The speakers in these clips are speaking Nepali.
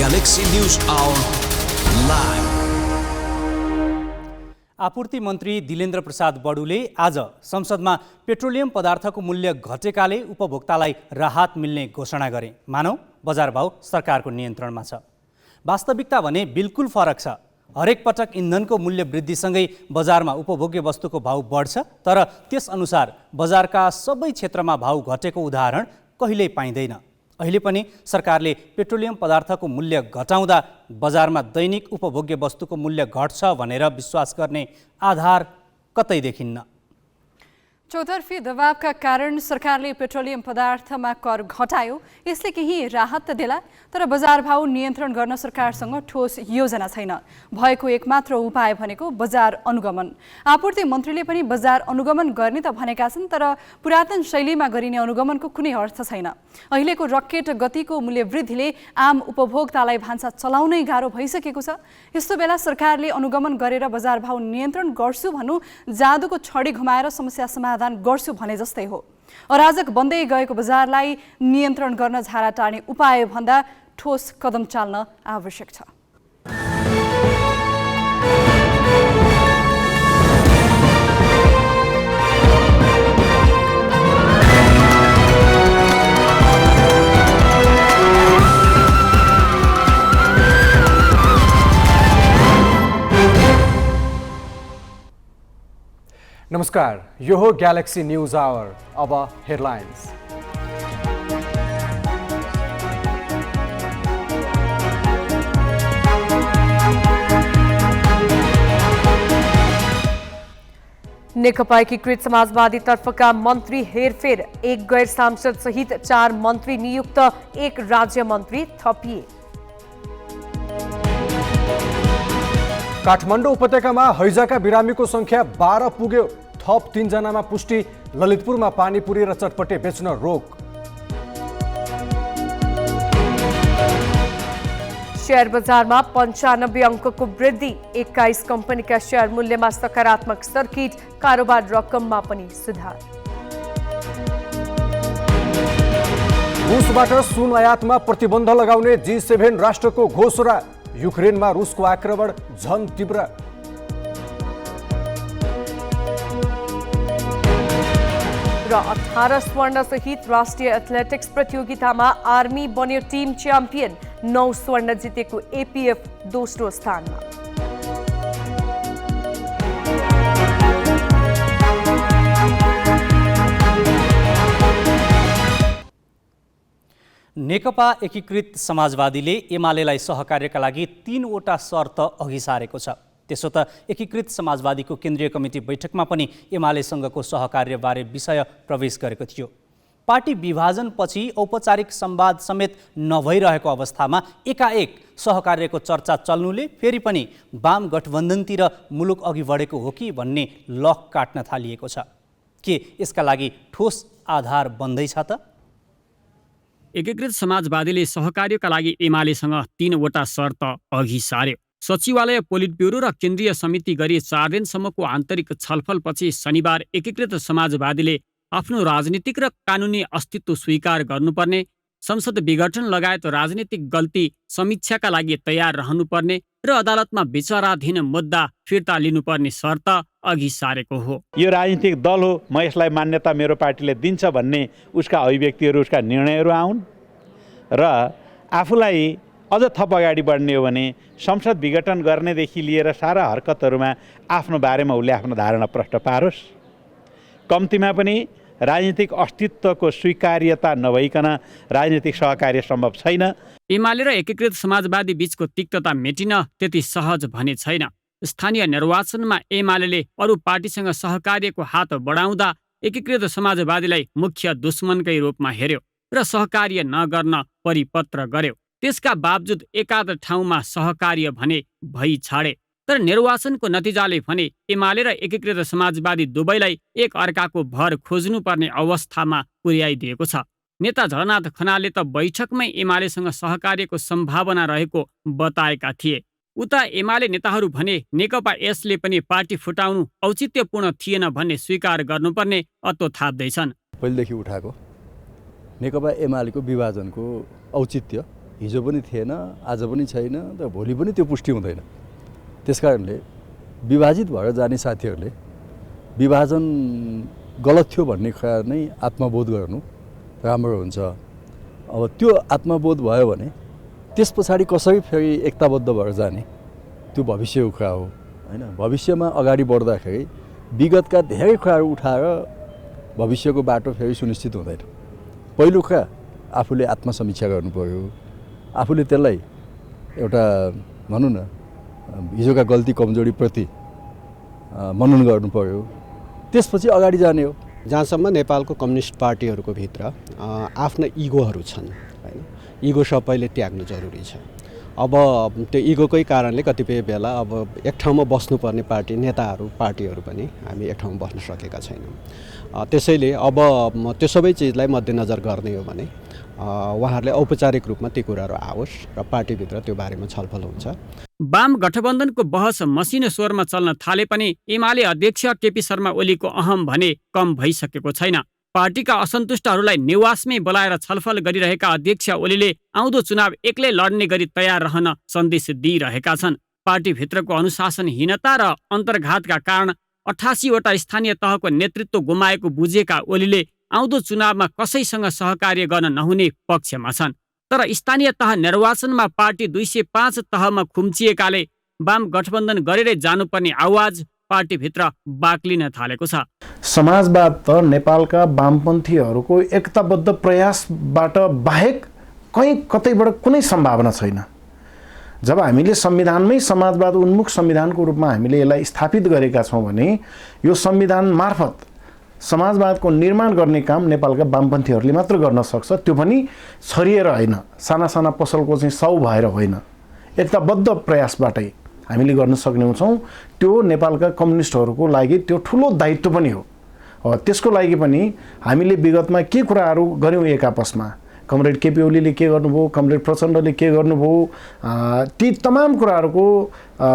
Galaxy News Hour Live। आपूर्ति मन्त्री दिलेन्द्र प्रसाद बडुले आज संसदमा पेट्रोलियम पदार्थको मूल्य घटेकाले उपभोक्तालाई राहत मिल्ने घोषणा गरे। मानौ बजार भाव सरकारको नियन्त्रणमा छ। वास्तविकता भने बिल्कुल फरक छ। हरेक पटक इन्धनको मूल्य वृद्धिसँगै बजारमा उपभोग्य वस्तुको भाव बढ्छ, तर त्यसअनुसार बजारका सबै क्षेत्रमा भाव घटेको उदाहरण कहिल्यै पाइँदैन। अहिले पनि सरकारले पेट्रोलियम पदार्थको मूल्य घटाउँदा बजारमा दैनिक उपभोग्य वस्तुको मूल्य घट्छ भनेर विश्वास गर्ने आधार कतै देखिन्न। चौतर्फी दबावका कारण सरकारले पेट्रोलियम पदार्थमा कर घटायो। यसले केही राहत त देला, तर बजार भाव नियन्त्रण गर्न सरकारसँग ठोस योजना छैन। भएको एकमात्र उपाय भनेको बजार अनुगमन। आपूर्ति मन्त्रीले पनि बजार अनुगमन गर्ने त भनेका छन्, तर पुरातन शैलीमा गरिने अनुगमनको कुनै अर्थ छैन। अहिलेको रकेट गतिको मूल्य वृद्धिले आम उपभोक्तालाई भान्सा चलाउनै गाह्रो भइसकेको छ। यस्तो बेला सरकारले अनुगमन गरेर बजार भाव नियन्त्रण गर्छु भन्नु जादुको छडी घुमाएर समस्या समाधान गर्छु भने जस्तै हो। अराजक बन्दै गएको बजारलाई नियन्त्रण गर्न झारा टार्ने उपाय भन्दा ठोस कदम चाल्न आवश्यक छ। नमस्कार, यो हो ग्यालेक्सी न्यूज आवर। अब हेडलाइन्स। नेकपा एकीकृत समाजवादी तर्फका मन्त्री हेरफेर, एक गैर सांसद सहित 4 मन्त्री नियुक्त, 1 राज्य मन्त्री थपिए। काठमाडौँ उपत्यकामा हैजाका बिरामीको संख्या 12 पुग्यो। थप 3 जनामा पुष्टि। ललितपुरमा पानीपुरी र चटपटे बेच्न रोक। शेयर बजारमा 95 अङ्कको वृद्धि। 21 कम्पनीका शेयर मूल्यमा सकारात्मक सर्किट। कारोबार रकममा पनि सुधार। रुसबाट सुन आयातमा प्रतिबन्ध लगाउने G7 राष्ट्रको घोषणा। युक्रेनमा रुसको आक्रमण झन तीव्र। र 18 स्वर्ण सहित राष्ट्रिय एथलेटिक्स प्रतियोगितामा आर्मी बन्यो टिम च्याम्पियन। 9 स्वर्ण जितेको APF दोस्रो स्थानमा। नेकपा एकीकृत समाजवादीले एमालेलाई सहकार्यका लागि 3वटा शर्त अघि सारेको छ। त्यसो त एकीकृत समाजवादीको केन्द्रीय कमिटी बैठकमा पनि एमालेसँगको सहकार्यबारे विषय प्रवेश गरेको थियो। पार्टी विभाजनपछि औपचारिक संवाद समेत नभइरहेको अवस्थामा एकाएक सहकार्यको चर्चा चल्नुले फेरि पनि वाम गठबन्धनतिर मुलुक अघि बढेको हो कि भन्ने लक काट्न थालिएको छ। के यसका लागि ठोस आधार बन्दैछ त? एकीकृत समाजवादीले सहकार्यका लागि एमालेसँग 3वटा शर्त अघि सार्यो। सचिवालय, पोलिट ब्युरो र केन्द्रीय समिति गरी 4 दिनसम्मको आन्तरिक छलफलपछि शनिबार एकीकृत समाजवादीले आफ्नो राजनीतिक र कानुनी अस्तित्व स्वीकार गर्नुपर्ने, संसद विघटन लगायत राजनीतिक गल्ती समीक्षाका लागि तयार रहनुपर्ने र अदालतमा विचाराधीन मुद्दा फिर्ता लिनुपर्ने शर्त अघि सारेको हो। यो राजनीतिक दल हो, म यसलाई मान्यता मेरो पार्टीले दिन्छ भन्ने उसका अभिव्यक्तिहरू, उसका निर्णयहरू आउन् र आफूलाई अझ थप अगाडि बढ्ने हो भने संसद विघटन गर्नेदेखि लिएर सारा हरकतहरूमा आफ्नो बारेमा उसले आफ्नो धारणा प्रष्ट पारोस्। कम्तीमा पनि राजनीतिक अस्तित्वको स्वीकार्यता नभइकन राजनीतिक सहकार्य सम्भव छैन। एमाले र एकीकृत समाजवादी बीचको तिक्तता मेटिन त्यति सहज भने छैन। स्थानीय निर्वाचनमा एमाले अरू पार्टीसँग सहकार्यको हात बढाउँदा एकीकृत समाजवादीलाई मुख्य दुश्मनकै रूपमा हेर्यो र सहकार्य नगर्न परिपत्र गर्यो। त्यसका बावजुद एकाध ठाउँमा सहकार्य भने भई छाडे। तर निर्वाचनको नतिजाले भने एमाले र एकीकृत समाजवादी दुवैलाई एक अर्काको भर खोज्नुपर्ने अवस्थामा पुर्याइदिएको छ। नेता झलनाथ खनालले त बैठकमै एमालेसँग सहकार्यको सम्भावना रहेको बताएका थिए। उता एमाले नेताहरू भने नेकपा यसले पनि पार्टी फुटाउनु औचित्यपूर्ण थिएन भन्ने स्वीकार गर्नुपर्ने अत्तो थाप्दैछन्। पहिलेदेखि उठाएको नेकपा एमालेको विभाजनको औचित्य हिजो पनि थिएन, आज पनि छैन, र भोलि पनि त्यो पुष्टि हुँदैन। त्यसकारणले विभाजित भएर जाने साथीहरूले विभाजन गलत थियो भन्ने कुरा नै आत्मबोध गर्नु राम्रो हुन्छ। अब त्यो आत्मबोध भयो भने त्यस पछाडि कसरी फेरि एकताबद्ध भएर जाने त्यो भविष्यको कुरा हो हैन। भविष्यमा अगाडि बढ्दाखेरि विगतका धेरै कुराहरू उठाएर भविष्यको बाटो फेरि सुनिश्चित हुँदैन। पहिलो कुरा आफूले आत्मसमीक्षा गर्नु पर्यो, आफूले त्यसलाई एउटा भनौँ न हिजोका गल्ती कमजोरीप्रति मनन गर्नु पर्यो, त्यसपछि अगाडि जाने हो। जहाँसम्म नेपालको कम्युनिस्ट पार्टीहरूको भित्र आफ्ना इगोहरू छन् हैन, इगो सबैले त्याग्नु जरुरी छ। अब त्यो इगोकै कारणले कतिपय बेला अब एक ठाउँमा बस्नुपर्ने पार्टीहरू पनि हामी एक ठाउँमा बस्न सकेका छैनौँ। त्यसैले अब त्यो सबै चिजलाई मध्यनजर गर्ने हो भने उहाँहरूले औपचारिक रूपमा ती कुराहरू आओस् र पार्टीभित्र त्यो बारेमा छलफल हुन्छ। वाम गठबन्धनको बहस मसिनो स्वरमा चल्न थाले पनि एमाले अध्यक्ष केपी शर्मा ओलीको अहम भने कम भइसकेको छैन। पार्टीका असन्तुष्टहरूलाई नेवासमै बोलाएर छलफल गरिरहेका अध्यक्ष ओलीले आउँदो चुनाव एक्लै लड्ने गरी तयार रहन सन्देश दिइरहेका छन्। पार्टीभित्रको अनुशासनहीनता र अन्तर्घातका कारण 88वटा स्थानीय तहको नेतृत्व गुमाएको बुझेका ओलीले आउँदो चुनावमा कसैसँग सहकार्य गर्न नहुने पक्षमा छन्। तर स्थानीय तह निर्वाचनमा पार्टी 205 तहमा खुम्चिएकाले वाम गठबन्धन गरेरै जानुपर्ने आवाज पार्टीभित्र बाक्लिन थालेको छ। समाजवाद त नेपालका वामपन्थीहरूको एकताबद्ध प्रयासबाट बाहेक कहीँ कतैबाट कुनै सम्भावना छैन। जब हामीले संविधानमै समाजवाद उन्मुख संविधानको रूपमा हामीले यसलाई स्थापित गरेका छौँ भने यो संविधान मार्फत समाजवादको निर्माण गर्ने काम नेपालका वामपन्थीहरूले मात्र गर्न सक्छ, त्यो पनि छरिएर होइन, साना साना पसलको चाहिँ साउ भएर होइन, एकताबद्ध प्रयासबाटै हामीले गर्न सक्ने हुन्छौँ। त्यो नेपालका कम्युनिस्टहरूको लागि त्यो ठुलो दायित्व पनि हो। त्यसको लागि पनि हामीले विगतमा के कुराहरू गऱ्यौँ एक आपसमा, कमरेड केपी ओलीले के गर्नुभयो, कमरेड प्रचण्डले के गर्नुभयो, ती तमाम कुराहरूको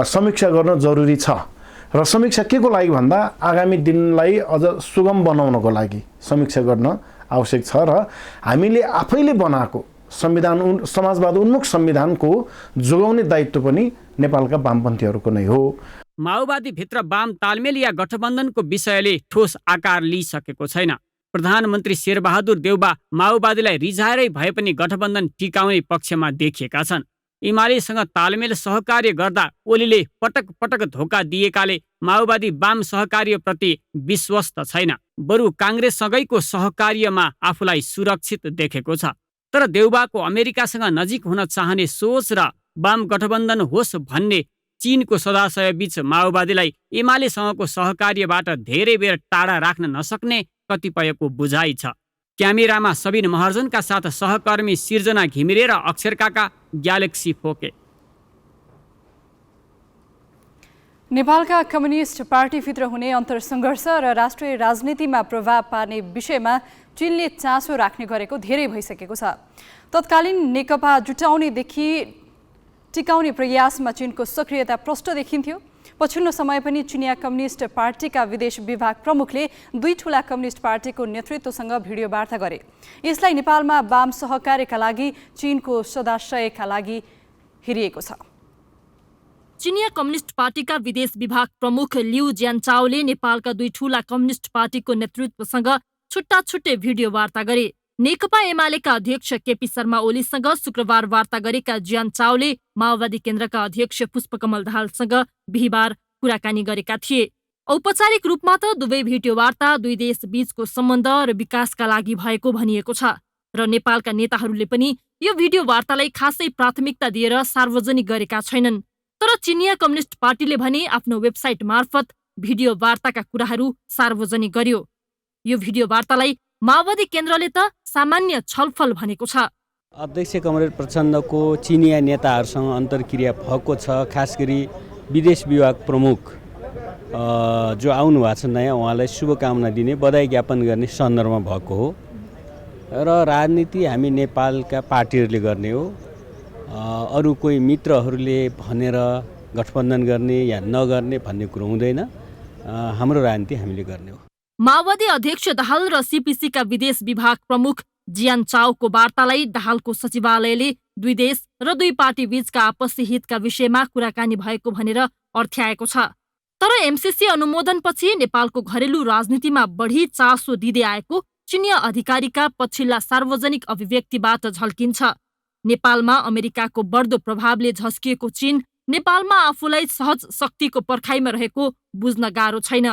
समीक्षा गर्न जरुरी छ। र समीक्षा के को लागि भन्दा आगामी दिनलाई अझ सुगम बनाउनको लागि समीक्षा गर्न आवश्यक छ। र हामीले आफैले बनाएको संविधान समाजवाद उन्मुख संविधानको जोगाउने दायित्व पनि नेपालका वामपन्थीहरूको नै हो। माओवादीभित्र वाम तालमेल या गठबन्धनको विषयले ठोस आकार लिइसकेको छैन। प्रधानमन्त्री शेरबहादुर देउबा माओवादीलाई रिझाएरै भए पनि गठबन्धन टिकाउने पक्षमा देखिएका छन्। एमालेसँग तालमेल सहकार्य गर्दा ओलीले पटक पटक धोका दिएकाले माओवादी वाम सहकार्यप्रति विश्वस्त छैन, बरु काङ्ग्रेससँगैको सहकार्यमा आफूलाई सुरक्षित देखेको छ। तर देउबाको अमेरिकासँग नजिक हुन चाहने सोच र वाम गठबन्धन होस् भन्ने चीनको सदाशय बीच माओवादीलाई एमालेसँगको सहकार्यबाट धेरै बेर टाढा राख्न नसक्ने कतिपयको बुझाइ छ। क्यामेरामा सबिन महर्जनका साथ सहकर्मी सिर्जना घिमिरे र अक्षर काका, ग्यालेक्सी फोके। नेपालका कम्युनिस्ट पार्टीभित्र हुने अन्तरसङ्घर्ष र राष्ट्रिय राजनीतिमा प्रभाव पार्ने विषयमा चीनले चासो राख्ने गरेको धेरै भइसकेको छ। तत्कालीन नेकपा जुटाउनेदेखि टिकाउने प्रयासमा चीनको सक्रियता प्रष्ट देखिन्थ्यो। पछिल्लो समय पनि चिनिया कम्युनिस्ट पार्टीका विदेश विभाग प्रमुखले दुई ठूला कम्युनिस्ट पार्टीको नेतृत्वसँग भिडियो वार्ता गरे। यसलाई नेपालमा वाम सहकार्यका लागि चीनको सदाशयका लागि हेरिएको छ। चिनिया कम्युनिस्ट पार्टीका विदेश विभाग प्रमुख लिउ ज्यानचाओले नेपालका दुई ठूला कम्युनिस्ट पार्टीको नेतृत्वसँग छुट्टा छुट्टै भिडियो वार्ता गरे। नेकपा एमालेका अध्यक्ष केपी शर्मा ओलीसँग शुक्रबार वार्ता गरेका ज्यानचाओले माओवादी केन्द्रका अध्यक्ष पुष्पकमल दाहालसँग बिहिबार कुराकानी गरेका थिए। औपचारिक रूपमा त दुवै भिडियो वार्ता दुई देश बीचको सम्बन्ध र विकासका लागि भएको भनिएको छ र नेपालका नेताहरूले पनि यो भिडियो वार्तालाई खासै प्राथमिकता दिएर सार्वजनिक गरेका छैनन्। तर चिनिया कम्युनिस्ट पार्टीले भने आफ्नो वेबसाइट मार्फत भिडियो वार्ताका कुराहरू सार्वजनिक गर्यो। यो भिडियो वार्तालाई माओवादी केन्द्रले त सामान्य छलफल भनेको छ। अध्यक्ष कमरेड प्रचण्डको चिनिया नेताहरूसँग अन्तर्क्रिया भएको छ। खास गरी विदेश विभाग प्रमुख जो आउनु भएको छ नयाँ, उहाँलाई शुभकामना दिने, बधाई ज्ञापन गर्ने सन्दर्भमा भएको हो। र राजनीति हामी नेपालका पार्टीहरूले गर्ने हो। अरू कोही मित्रहरूले भनेर गठबन्धन गर्ने या नगर्ने भन्ने कुरो हुँदैन। हाम्रो राजनीति हामीले गर्ने हो। माओवादी अध्यक्ष दाहाल र सीपीसीका विदेश विभाग प्रमुख जियान चाओको वार्तालाई दाहालको सचिवालयले दुई देश र दुई पार्टी बीचका आपसी हितका विषयमा कुराकानी भएको भनेर अर्थ्याएको छ। तर एमसीसी अनुमोदनपछि नेपालको घरेलु राजनीतिमा बढी चासो दिँदै आएको चिनिया अधिकारीका पछिल्ला सार्वजनिक अभिव्यक्तिबाट झल्किन्छ। नेपालमा अमेरिकाको बढ्दो प्रभावले झस्किएको चीन नेपालमा आफूलाई सहज शक्तिको पर्खाइमा रहेको बुझ्न गाह्रो छैन।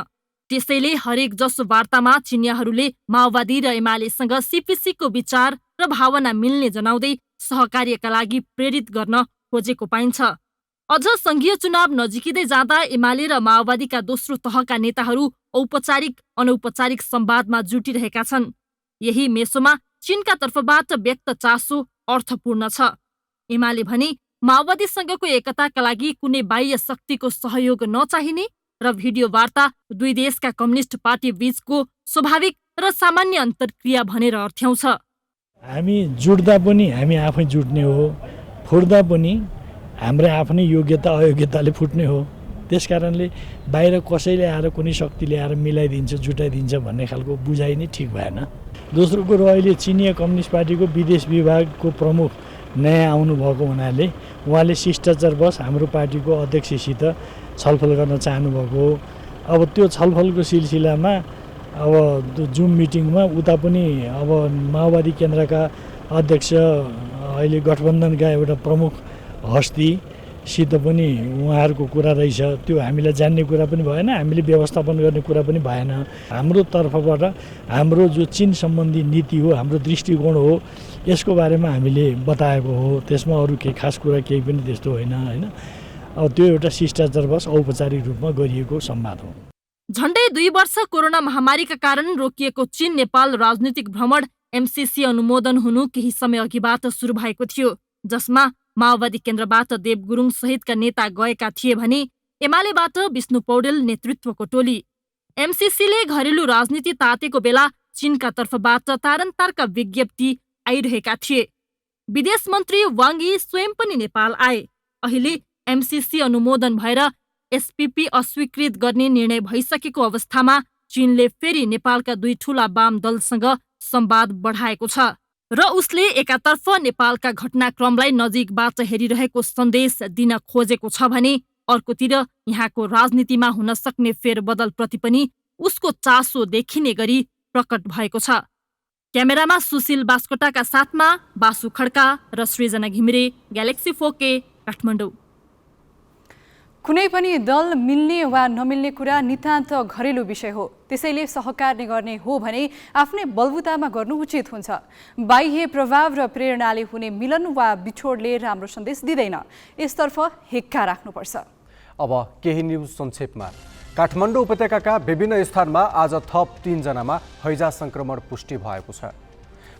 त्यसैले हरेक जसो वार्तामा चिनियाहरूले माओवादी र एमालेसँग सीपीसीको विचार र भावना मिल्ने जनाउँदै सहकार्यका लागि प्रेरित गर्न खोजेको पाइन्छ। अझ संघीय चुनाव नजिकिँदै जाँदा एमाले र माओवादीका दोस्रो तहका नेताहरू औपचारिक अनौपचारिक संवादमा जुटिरहेका छन्। यही मेसोमा चीनका तर्फबाट व्यक्त चासो अर्थपूर्ण छ। एमाले भने माओवादीसँगको एकताका लागि कुनै बाह्य शक्तिको सहयोग नचाहिने र भिडियो वार्ता दुई देशका कम्युनिस्ट पार्टी बीचको स्वाभाविक र सामान्य अन्तर्क्रिया भनेर अर्थ्याउँछ। हामी जुट्दा पनि हामी आफै जुट्ने हो, फुट्दा पनि हाम्रो आफ्नै योग्यता अयोग्यताले फुट्ने हो। त्यसकारणले बाहिर कसैले आएर कुनै शक्तिले आएर मिलाइदिन्छ जुटाइदिन्छ भन्ने खालको बुझाइ नै ठिक भएन। दोस्रो कुरो, अहिले चिनिया कम्युनिस्ट पार्टीको विदेश विभागको प्रमुख नयाँ आउनुभएको हुनाले उहाँले शिष्टाचारवश हाम्रो पार्टीको अध्यक्षसित छलफल गर्न चाहनुभएको हो। अब त्यो छलफलको सिलसिलामा अब जुम मिटिङमा उता पनि अब माओवादी केन्द्रका अध्यक्ष अहिले गठबन्धनका एउटा प्रमुख हस्तीसित पनि उहाँहरूको कुरा रहेछ। त्यो हामीलाई जान्ने कुरा पनि भएन, हामीले व्यवस्थापन गर्ने कुरा पनि भएन। हाम्रो तर्फबाट हाम्रो जो चीन सम्बन्धी नीति हो, हाम्रो दृष्टिकोण हो, यसको बारेमा हामीले बताएको हो। त्यसमा अरू केही खास कुरा केही पनि त्यस्तो होइन। अब त्यो एउटा शिष्टाचारवश औपचारिक रूपमा गरिएको संवाद हो। झण्डै 2 वर्ष कोरोना महामारीका कारण रोकिएको चीन नेपाल राजनीतिक भ्रमण एमसीसी अनुमोदन हुनु केही समय अघिबाट सुरु भएको थियो, जसमा माओवादी केन्द्रबाट देव गुरुङ सहितका नेता गएका थिए भने एमालेबाट विष्णु पौडेल नेतृत्वको टोली। एमसीसीले घरेलु राजनीति तातेको बेला चीनका तर्फबाट तारन्तारका विज्ञप्ति आइरहेका थिए। विदेश मन्त्री वाङ यी स्वयं पनि नेपाल आए। अहिले एमसीसी अनुमोदन भएर एसपीपी अस्वीकृत गर्ने निर्णय भइसकेको अवस्थामा चीनले फेरि नेपालका दुई ठूला वाम दलसँग संवाद बढाएको छ र उसले एकातर्फ नेपालका घटनाक्रमलाई नजिकबाट हेरिरहेको सन्देश दिन खोजेको छ भने अर्कोतिर यहाँको राजनीतिमा हुन सक्ने फेरबदलप्रति पनि उसको चासो देखिने गरी प्रकट भएको छ। क्यामेरामा सुशील बास्कोटाका साथमा बासु खड्का र सृजना घिमिरे, ग्यालेक्सी 4K, काठमाडौँ। कुनै पनि दल मिल्ने वा नमिल्ने कुरा नितान्त घरेलु विषय हो। त्यसैले सहकार्य गर्ने हो भने आफ्नै बलबुतामा गर्नु उचित हुन्छ। बाह्य प्रभाव र प्रेरणाले हुने मिलन वा बिछोडले राम्रो सन्देश दिँदैन। यसतर्फ हिक्का राख्नुपर्छ। अब केही न्युज संक्षेपमा। काठमाडौँ उपत्यकाका विभिन्न स्थानमा आज थप 3 जनामा हैजा संक्रमण पुष्टि भएको छ।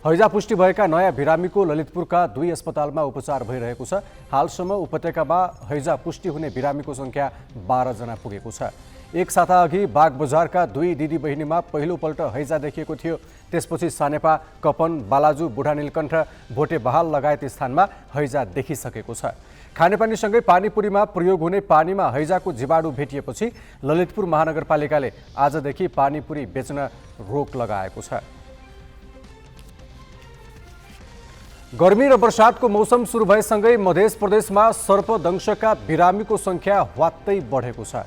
हैजा पुष्टि भएका नयाँ बिरामीको ललितपुरका 2 अस्पतालमा उपचार भइरहेको छ। हालसम्म उपत्यकामा हैजा पुष्टि हुने बिरामीको संख्या 12 जना पुगेको छ। एक साता अघि बागबजारका 2 दिदी बहिनीमा पहिलोपल्ट हैजा देखिएको थियो। त्यसपछि सानेपा, कपन, बालाजु, बुढा नीलकण्ठ, भोटे बहाल लगायत स्थानमा हैजा देखिसकेको छ। खानेपानीसँगै पानीपुरीमा प्रयोग हुने पानीमा हैजाको जीवाणु भेटिएपछि ललितपुर महानगरपालिकाले आजदेखि पानीपुरी बेच्न रोक लगाएको छ। गर्मी र वर्षातको मौसम सुरु भएसँगै मध्य प्रदेशमा सर्पदंशका बिरामीको संख्या ह्वात्तै बढेको छ।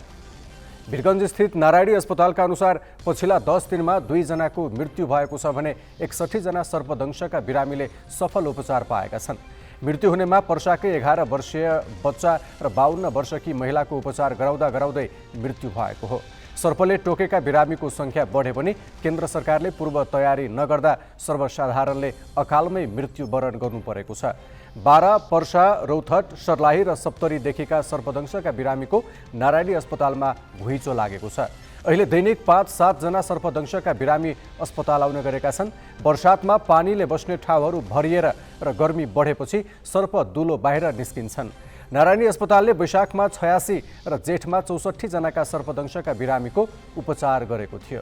वीरगञ्ज स्थित नारायणी अस्पतालका अनुसार पछिल्ला 10 दिनमा 2 जनाको मृत्यु भएको छ भने 61 जना सर्पदंशका बिरामीले सफल उपचार पाएका छन्। मृत्यु हुनेमा पर्साकै 11 वर्षीय बच्चा र 52 वर्षकी महिलाको उपचार गराउँदै मृत्यु भएको हो। सर्पले टोकेका बिरामीको संख्या बढे पनि केन्द्र सरकारले पूर्व तयारी नगर्दा सर्वसाधारणले अकालमै मृत्युवरण गर्नु परेको छ। 12 पर्सा, रौथट, सर्लाही र सप्तरीदेखिका सर्पदंशका बिरामीको नारायणी अस्पतालमा घुइँचो लागेको छ। अहिले दैनिक 5-7 जना सर्पदंशका बिरामी अस्पताल आउने गरेका छन्। वर्षातमा पानीले बस्ने ठाउँहरू भरिएर र गर्मी बढेपछि सर्प दुलो बाहिर निस्किन्छन्। नारायणी अस्पतालले वैशाखमा 86 र जेठमा 64 जनाका सर्पदंशका बिरामीको उपचार गरेको थियो।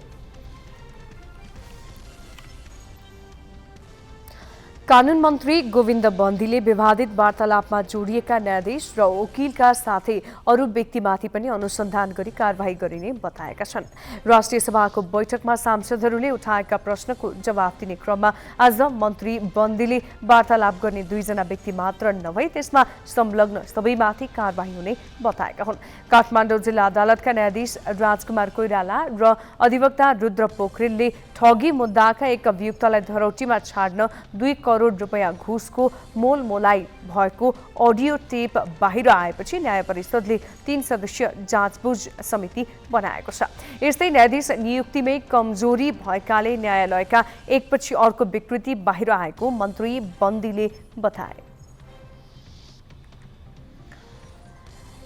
कानुन मन्त्री गोविन्द बन्दीले विवादित वार्तालापमा जोडिएका न्यायाधीश र वकिलका साथै अरू व्यक्तिमाथि पनि अनुसन्धान गरी कारबाही गरिने बताएका छन्। राष्ट्रिय सभाको बैठकमा सांसदहरूले उठाएका प्रश्नको जवाफ दिने क्रममा आज मन्त्री बन्दीले वार्तालाप गर्ने 2 जना व्यक्ति मात्र नभई त्यसमा संलग्न सबैमाथि कारबाही हुने बताएका हुन्। काठमाडौँ जिल्ला अदालतका न्यायाधीश राजकुमार कोइराला र अधिवक्ता रुद्र पोखरेलले ठगी मुद्दाका एक अभियुक्तलाई धरौटीमा छाड्न 2 करोड रुपैयाँ घुसको मोलमोलाई भएको अडियो टेप बाहिर आएपछि न्याय परिषदले 3 सदस्यीय जाँचबुझ समिति बनाएको छ। यस्तै न्यायाधीश नियुक्तिमै कमजोरी भएकाले न्यायालयका एकपछि अर्को विकृति बाहिर आएको मन्त्री बन्दीले बताए।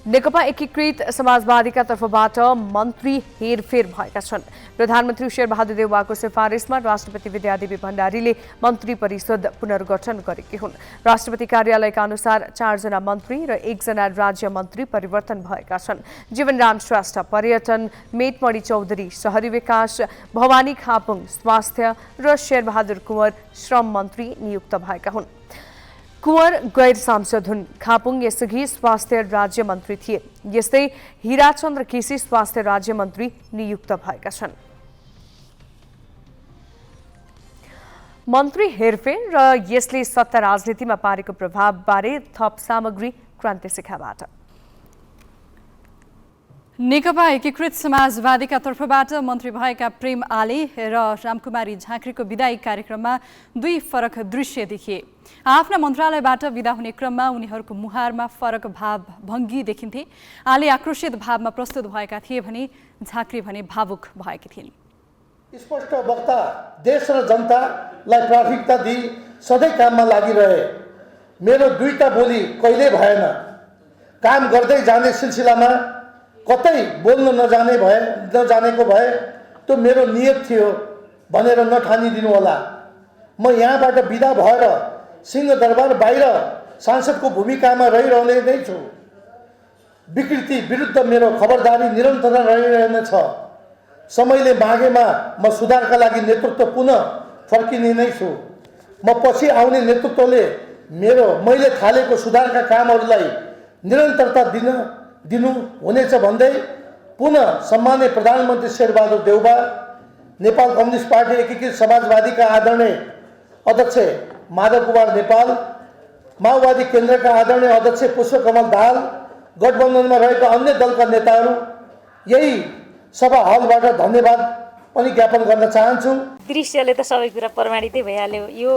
नेकपा एकीकृत समाजवादीका तर्फबाट मन्त्री हेरफेर भएका छन्। प्रधानमन्त्री शेरबहादुर देउवाको सिफारिसमा राष्ट्रपति विद्यादेवी भण्डारीले मन्त्री परिषद पुनर्गठन गरेकी हुन्। राष्ट्रपति कार्यालयका अनुसार 4 जना मन्त्री र 1 जना राज्य मन्त्री परिवर्तन भएका छन्। जीवनराम श्रेष्ठ पर्यटन, मेटमणि चौधरी शहरी विकास, भवानी खापुङ स्वास्थ्य र शेरबहादुर कुँवर श्रम मन्त्री नियुक्त भएका हुन्। कुँवर गैर सांसद हुन्। खापुङ यसअघि स्वास्थ्य राज्य मन्त्री थिए। यस्तै हिराचन्द्र केसी स्वास्थ्य राज्य मन्त्री नियुक्त भएका छन्। मन्त्री हेरफेर र यसले सत्ता राजनीतिमा पारेको प्रभावबारे थप सामग्री क्रान्ति शिखाबाट। नेकपा एकीकृत समाजवादीका तर्फबाट मन्त्री भएका प्रेम आले र रामकुमारी झाँक्रीको विदायी कार्यक्रममा 2 फरक दृश्य देखिए। आफ्ना मन्त्रालयबाट विदा हुने क्रममा उनीहरूको मुहारमा फरक भाव भङ्गी देखिन्थे। आले आक्रोशित भावमा प्रस्तुत भएका थिए भने झाँक्री भने भावुक भएकी थिइन्। स्पष्ट वक्ता देश र जनतालाई प्राथमिकता दिई सधैँ काममा लागिरहे। मेरो 2टा बोली कहिल्यै भएन। काम गर्दै जाने सिलसिलामा कतै बोल्न नजानेको भए त्यो मेरो नियत थियो भनेर नठानिदिनु होला। म यहाँबाट बिदा भएर सिंहदरबार बाहिर सांसदको भूमिकामा रहिरहने नै छु। विकृति विरुद्ध मेरो खबरदारी निरन्तर रहिरहनेछ। समयले मागेमा म सुधारका लागि नेतृत्व पुनः फर्किने नै छु। म पछि आउने नेतृत्वले मैले थालेको सुधारका कामहरूलाई निरन्तरता दिनु हुनेछ भन्दै पुनः सम्माननीय प्रधानमन्त्री शेरबहादुर देउवा, नेपाल कम्युनिस्ट पार्टी एकीकृत समाजवादीका आदरणीय अध्यक्ष माधव कुमार नेपाल, माओवादी केन्द्रका आदरणीय अध्यक्ष पुष्पकमल दाहाल, गठबन्धनमा रहेका अन्य दलका नेताहरू यही सभा हलबाट धन्यवाद पनि ज्ञापन गर्न चाहन्छु। दृश्यले त सबै कुरा प्रमाणितै भइहाल्यो। यो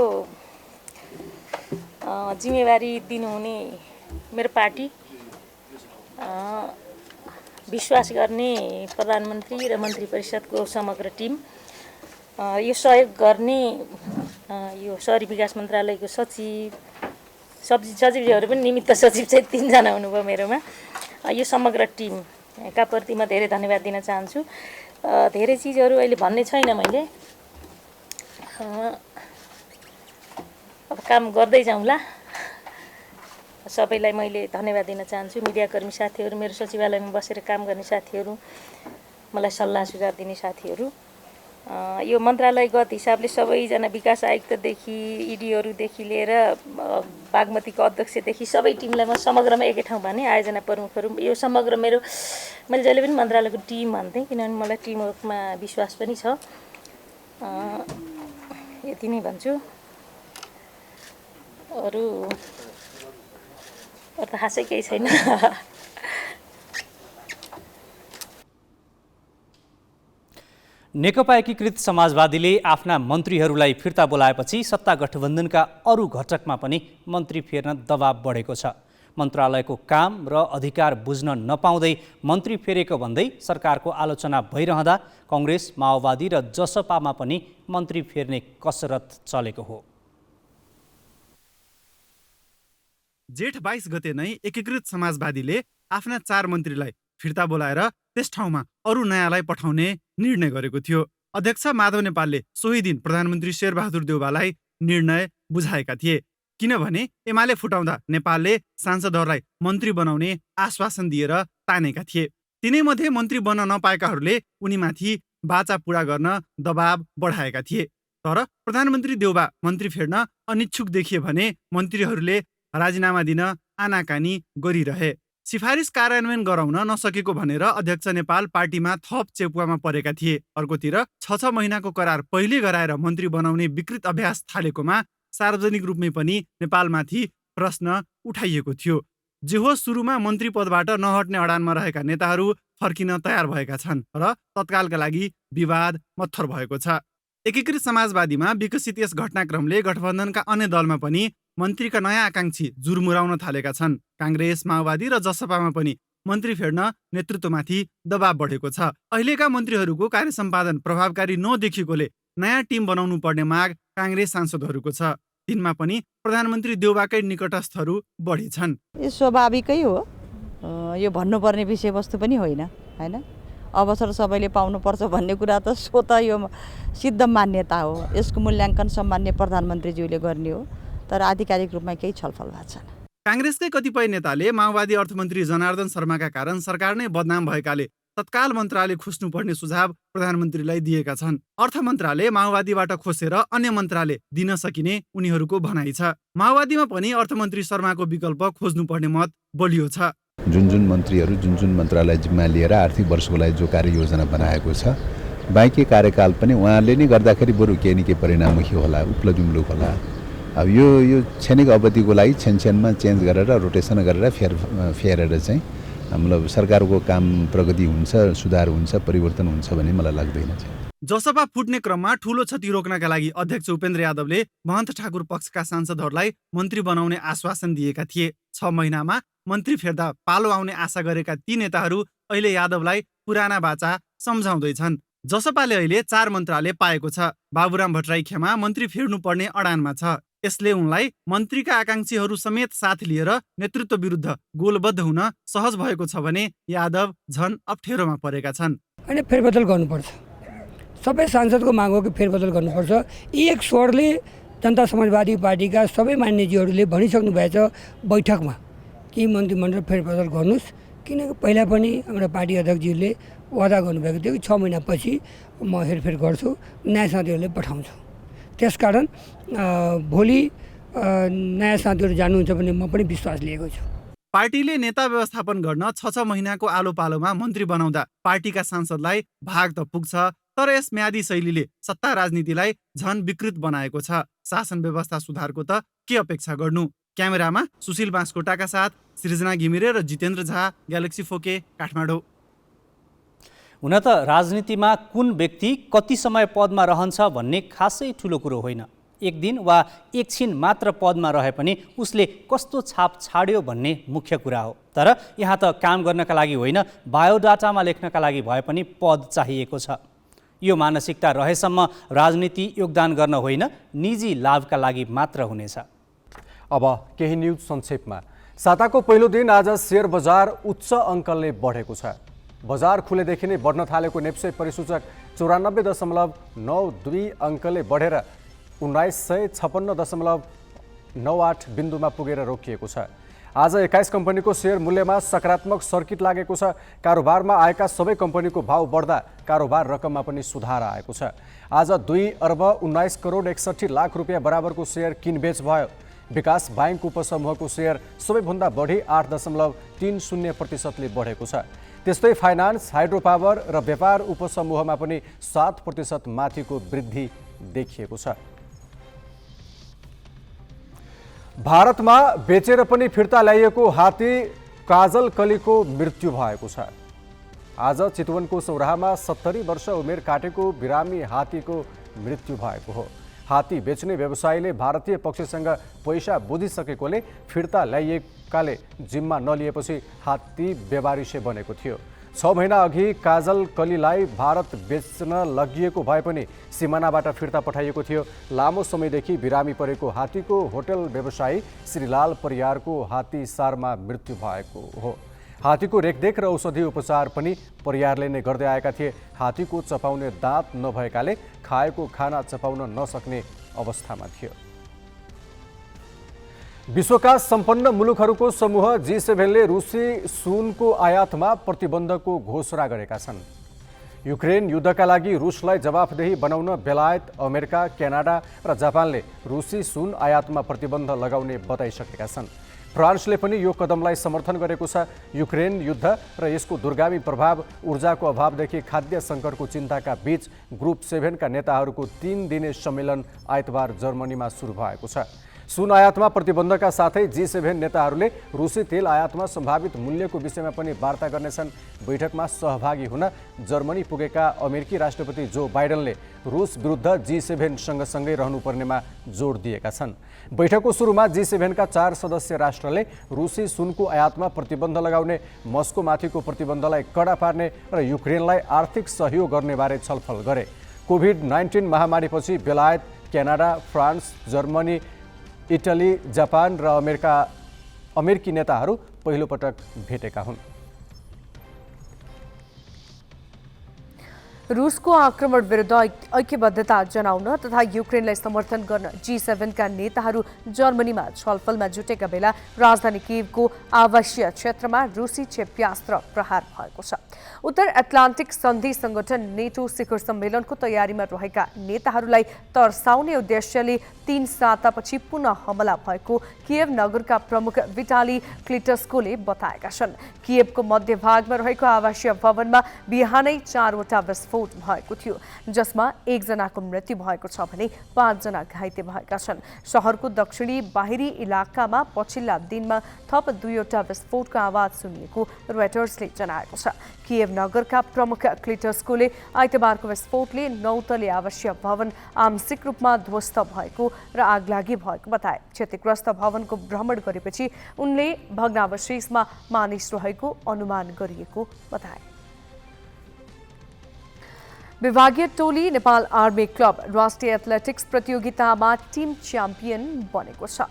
जिम्मेवारी दिनुहुने मेरो पार्टी, विश्वास गर्ने प्रधानमन्त्री र मन्त्री परिषदको समग्र टिम, यो सहयोग गर्ने यो शहरी विकास मन्त्रालयको सचिवहरू पनि निमित्त सचिव चाहिँ 3 जना हुनुभयो मेरोमा। यो समग्र टिमका प्रति म धेरै धन्यवाद दिन चाहन्छु। धेरै चिजहरू अहिले भन्ने छैन मैले। अब काम गर्दै जाउँला। सबैलाई मैले धन्यवाद दिन चाहन्छु। मिडियाकर्मी साथीहरू, मेरो सचिवालयमा बसेर काम गर्ने साथीहरू, मलाई सल्लाह सुझाव दिने साथीहरू, यो मन्त्रालयगत हिसाबले सबैजना विकास आयुक्तदेखि इडीहरूदेखि लिएर बागमतीको अध्यक्षदेखि सबै टिमलाई म समग्रमा एकै ठाउँ भने आयोजना प्रमुखहरू, यो समग्र मैले जहिले पनि मन्त्रालयको टिम भन्थेँ किनभने मलाई टिमवर्कमा विश्वास पनि छ। यति नै भन्छु। अरू त खासै केही छैन। नेकपा एकीकृत समाजवादीले आफ्ना मन्त्रीहरूलाई फिर्ता बोलाएपछि सत्ता गठबन्धनका अरू घटकमा पनि मन्त्री फेर्न दबाब बढेको छ। मन्त्रालयको काम र अधिकार बुझ्न नपाउँदै मन्त्री फेरेको भन्दै सरकारको आलोचना भइरहँदा कांग्रेस, माओवादी र जसपामा पनि मन्त्री फेर्ने कसरत चलेको हो। जेठ 22 गते नै एकीकृत समाजवादीले आफ्ना 4 मन्त्रीलाई फिर्ता बोलाएर त्यस ठाउँमा अरू नयाँलाई पठाउने निर्णय गरेको थियो। अध्यक्ष माधव नेपालले सोही दिन प्रधानमन्त्री शेरबहादुर देउवालाई निर्णय बुझाएका थिए। किनभने एमाले फुटाउँदा नेपालले सांसदहरूलाई मन्त्री बनाउने आश्वासन दिएर तानेका थिए। तिनैमध्ये मन्त्री बन्न नपाएकाहरूले उनीमाथि बाचा पुरा गर्न दबाब बढाएका थिए। तर प्रधानमन्त्री देउबा मन्त्री फेर्न अनिच्छुक देखिए भने मन्त्रीहरूले राजीनामा दिन आनाकानी गरिरहे। सिफारिस कार्यान्वयन गराउन नसकेको भनेर अध्यक्ष नेपाल पार्टीमा थप चेपुवामा परेका थिए। अर्कोतिर 6 महिनाको करार पहिले गराएर मन्त्री बनाउने विकृत अभ्यास थालेकोमा सार्वजनिक रूपमै पनि नेपालमाथि प्रश्न उठाइएको थियो। जे होस्, सुरुमा मन्त्री पदबाट नहट्ने अडानमा रहेका नेताहरू फर्किन तयार भएका छन् र तत्कालका लागि विवाद मत्थर भएको छ। एकीकृत समाजवादीमा विकसित यस घटनाक्रमले गठबन्धनका अन्य दलमा पनि मन्त्रीका नयाँ आकांक्षी जुरमुराउन थालेका छन्। काङ्ग्रेस, माओवादी र जसपामा पनि मन्त्री फेर्न नेतृत्वमाथि दबाव बढेको छ। अहिलेका मन्त्रीहरूको कार्य सम्पादन प्रभावकारी नदेखिएकोले नयाँ टिम बनाउनु पर्ने माग काङ्ग्रेस सांसदहरूको छ। तिनमा पनि प्रधानमन्त्री देउबाकै निकटस्थहरू बढी छन्। यो स्वाभाविकै हो, यो भन्नुपर्ने विषयवस्तु पनि होइन हैन। अवसर सबैले पाउनुपर्छ भन्ने कुरा त स्वतः यो सिद्ध मान्यता हो। यसको मूल्याङ्कन सम्मान्य प्रधानमन्त्रीज्यूले गर्ने हो, तर आधिकारिक रूपमा केही छलफल भएको छैन। काङ्ग्रेसकै कतिपय नेताले माओवादी अर्थमन्त्री जनार्दन शर्माका कारण सरकार नै बदनाम भएकाले तत्काल मन्त्रालय खोज्नुपर्ने सुझाव प्रधानमन्त्रीलाई दिएका छन्। अर्थ मन्त्रालय माओवादीबाट खोसेर अन्य मन्त्रालय दिन सकिने उनीहरूको भनाइ छ। माओवादीमा पनि अर्थमन्त्री शर्माको विकल्प खोज्नुपर्ने मत बलियो छ। जुन मन्त्रीहरू जुन मन्त्रालय जिम्मा लिएर आर्थिक वर्षको लागि जो कार्ययोजना बनाएको छ, बाँकी कार्यकाल पनि उहाँले नै गर्दाखेरि बरु केही न केही परिणाममुखी होला, उपलब्धिमूलक होला। अब यो क्षणिक अवधिको लागि छेनमा चेन्ज गरेर रोटेसन गरेर फेरेर चाहिँ मतलब सरकारको काम प्रगति हुन्छ, सुधार हुन्छ, परिवर्तन हुन्छ भन्ने मलाई लाग्दैन। जसपा फुट्ने क्रममा ठूलो क्षति रोक्नका लागि अध्यक्ष उपेन्द्र यादवले महन्त ठाकुर पक्षका सांसदहरूलाई मन्त्री बनाउने आश्वासन दिएका थिए। 6 महिनामा मन्त्री फेर्दा पालो आउने आशा गरेका ती नेताहरू अहिले यादवलाई पुराना बाचा सम्झाउँदैछन्। जसपाले अहिले 4 मन्त्रालय पाएको छ। बाबुराम भट्टराई खेमा मन्त्री फेर्नुपर्ने अडानमा छ। यसले उनलाई मन्त्रीका आकांक्षीहरू समेत साथ लिएर नेतृत्व विरुद्ध गोलबद्ध हुन सहज भएको छ भने यादव झन अप्ठ्यारोमा परेका छन्। अनि फेरबदल गर्नुपर्छ, सबै सांसदको माग हो कि फेरबदल गर्नुपर्छ। एक स्वरले जनता समाजवादी पार्टीका सबै मान्यजीहरूले भनिसक्नु भएछ बैठकमा कि मन्त्रीमण्डल फेरबदल गर्नुहोस्, किनकि पहिला पनि हाम्रो पार्टी अध्यक्षजीले वादा गर्नुभएको थियो कि 6 महिनापछि म हेरफेर गर्छु, नयाँ साथीहरूले पठाउँछु। त्यसकारण भोलि नयाँ साथीहरू जानुहुन्छ भने म पनि विश्वास लिएको छु। पार्टीले नेता व्यवस्थापन गर्न 6 महिनाको आलो पालोमा मन्त्री बनाउँदा पार्टीका सांसदलाई भाग त पुग्छ, तर यस म्यादी शैलीले सत्ता राजनीतिलाई झन विकृत बनाएको छ। शासन व्यवस्था सुधारको त के अपेक्षा गर्नु? क्यामेरामा सुशील बाँसकोटाका साथ सृजना घिमिरे र जितेन्द्र झा, ग्यालेक्सी फोके, काठमाडौँ। हुन त राजनीतिमा कुन व्यक्ति कति समय पदमा रहन्छ भन्ने खासै ठुलो कुरो होइन। एक दिन वा एकछिन मात्र पदमा रहे पनि उसले कस्तो छाप छाड्यो भन्ने मुख्य कुरा हो। तर यहाँ त काम गर्नका लागि होइन, बायोडाटामा लेख्नका लागि भए पनि पद चाहिएको छ। यो मानसिकता रहेसम्म राजनीति योगदान गर्न होइन, निजी लाभका लागि मात्र हुनेछ। अब केही न्युज संक्षेपमा। साताको पहिलो दिन आज शेयर बजार उच्च अङ्कले बढेको छ। बजार खुलेदेखि नै बढ्न थालेको नेप्से परिसूचक 94.92 अङ्कले बढेर 1956.98 बिन्दुमा पुगेर रोकिएको छ। आज 21 कम्पनीको शेयर मूल्यमा सकारात्मक सर्किट लागेको छ। कारोबारमा आएका सबै कम्पनीको भाव बढ्दा कारोबार रकममा पनि सुधार आएको छ। आज 2,19,61,00,000 रुपियाँ बराबरको शेयर किनबेच भयो। विकास बैंक उपसमूहको शेयर सबैभन्दा बढी 8.30% बढेको छ। त्यस्तै फाइनान्स, हाइड्रो पावर र व्यापार उपसमूहमा पनि 7% माथिको वृद्धि देखिएको छ। भारतमा बेचेर पनि फिर्ता ल्याइएको हात्ती काजल कलीको मृत्यु भएको छ। आज चितवनको सौराहामा 70 वर्ष उमेर काटेको बिरामी हात्तीको मृत्यु भएको हो। हात्ती बेच्ने व्यवसायीले भारतीय पक्षसँग पैसा बुझिसकेकोले फिर्ता ल्याइएकाले जिम्मा नलिएपछि हात्ती बेवारिसे बनेको थियो। 6 महिना अघि काजल कलीलाई भारत बेच्न लगिएको भए पनि सिमानाबाट फिर्ता पठाइएको थियो। लामो समयदेखि बिरामी परेको हात्तीको होटल व्यवसायी श्रीलाल परियारको हात्ती सारमा मृत्यु भएको हो। हात्तीको रेखदेख र औषधि उपचार पनि परियारले नै गर्दै आएका थिए। हात्तीको चपाउने दाँत नभएकाले खाएको खाना चपाउन नसक्ने अवस्थामा थियो। विश्वका सम्पन्न मुलुकहरूको समूह G7ले रुसी सुनको आयातमा प्रतिबन्धको घोषणा गरेका छन्। युक्रेन युद्धका लागि रुसलाई जवाफदेही बनाउन बेलायत, अमेरिका, क्यानाडा र जापानले रुसी सुन आयातमा प्रतिबन्ध लगाउने बताइसकेका छन्। फ्रान्सले पनि यो कदमलाई समर्थन गरेको छ। युक्रेन युद्ध र यसको दूरगामी प्रभाव, ऊर्जाको अभावदेखि खाद्य सङ्कटको चिन्ताका बीच ग्रुप 7 का नेताहरूको 3 दिने सम्मेलन आइतबार जर्मनीमा सुरु भएको छ। सुन आयातमा प्रतिबन्धका साथै G7 नेताहरूले रुसी तेल आयातमा सम्भावित मूल्यको विषयमा पनि वार्ता गर्नेछन्। बैठकमा सहभागी हुन जर्मनी पुगेका अमेरिकी राष्ट्रपति जो बाइडेनले रुस विरुद्ध G7 सँगसँगै रहनुपर्नेमा जोड दिएका छन्। बैठकको सुरुमा G7 का 4 सदस्य राष्ट्रले रुसी सुनको आयातमा प्रतिबन्ध लगाउने, मस्कोमाथिको प्रतिबन्धलाई कडा पार्ने र युक्रेनलाई आर्थिक सहयोग गर्ने बारे छलफल गरे। कोभिड-19 महामारीपछि बेलायत, Canada, France, Germany, Italy, Japan र अमेरिकी नेताहरू पहिलो पटक भेटेका हुन्। रुसको आक्रमण विरुद्ध ऐक्यबद्धता जनाउन तथा युक्रेनलाई समर्थन गर्न G7 का नेताहरू जर्मनीमा छलफलमा जुटेका बेला राजधानी कियवको आवासीय क्षेत्रमा रुसी क्षेप्यास्त्र प्रहार भएको छ। उत्तर एटलान्टिक सन्धि संगठन नेटो शिखर सम्मेलनको तयारीमा रहेका नेताहरूलाई तर्साउने उद्देश्यले 3 सातापछि पुनः हमला भएको कियव नगरका प्रमुख विटाली क्लिटस्कोले बताएका छन्। कियवको मध्यभागमा रहेको आवासीय भवनमा बिहानै 4 वटा विस्फोट भएको थियो, जसमा 1 जनाको मृत्यु भएको छ भने 5 जना घाइते भएका छन्। शहरको दक्षिणी बाहिरी इलाकामा पछिल्ला दिनमा थप 2 वटा विस्फोटको आवाज सुनिएको रोयटर्सले जनाएको छ। कियव नगरका प्रमुख क्लिटस्कोले आइतबारको विस्फोटले 9 तले आवासीय भवन आंशिक रूपमा ध्वस्त भएको र आगलागी भएको बताए। क्षतिग्रस्त भवनको भ्रमण गरेपछि उनले भग्नावशेषमा मानिस रहेको अनुमान गरिएको बताए। विभागीय टोली नेपाल आर्मी क्लब राष्ट्रिय एथलेटिक्स प्रतियोगितामा टिम च्याम्पियन बनेको छ।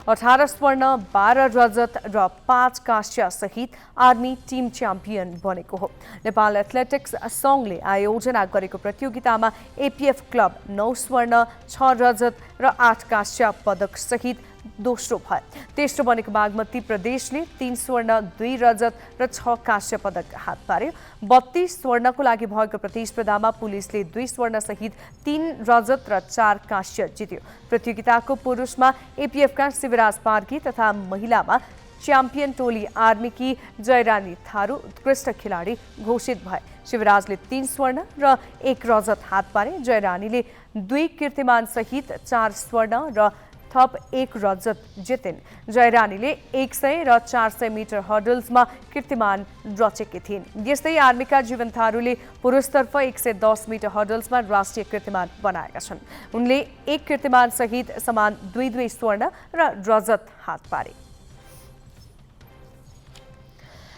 18 स्वर्ण, 12 रजत र 5 काँस्य सहित आर्मी टिम च्याम्पियन बनेको हो। नेपाल एथलेटिक्स सङ्घले आयोजना गरेको प्रतियोगितामा एपीएफ क्लब 9 स्वर्ण, 6 रजत र 8 काँस्य पदक सहित दोस्रो भए। तेस्रो बनेको बागमती प्रदेशले 3 स्वर्ण, 2 रजत र 6 काँस्य पदक हात पार्यो। 32 स्वर्णको लागि भएको प्रतिस्पर्धामा पुलिसले 2 स्वर्ण सहित 3 रजत र 4 काँस्य जित्यो। प्रतियोगिताको पुरुषमा एपीएफका शिवराज पार्की तथा महिलामा च्याम्पियन टोली आर्मीकी जयरानी थारू उत्कृष्ट खेलाडी घोषित भए। शिवराजले 3 स्वर्ण र 1 रजत हात पारे। जयरानीले 2 कीर्तिमान सहित 4 स्वर्ण र थप 1 रजत जितिन्। जयरानीले 100 र 400 मिटर हर्डल्समा कीर्तिमान रचेकी थिइन्। यस्तै आर्मीका जीवन थारूले पुरुषतर्फ 110 मिटर हर्डल्समा राष्ट्रिय कीर्तिमान बनाएका छन्। उनले 1 कीर्तिमान सहित समान 2 स्वर्ण र रजत हात पारे।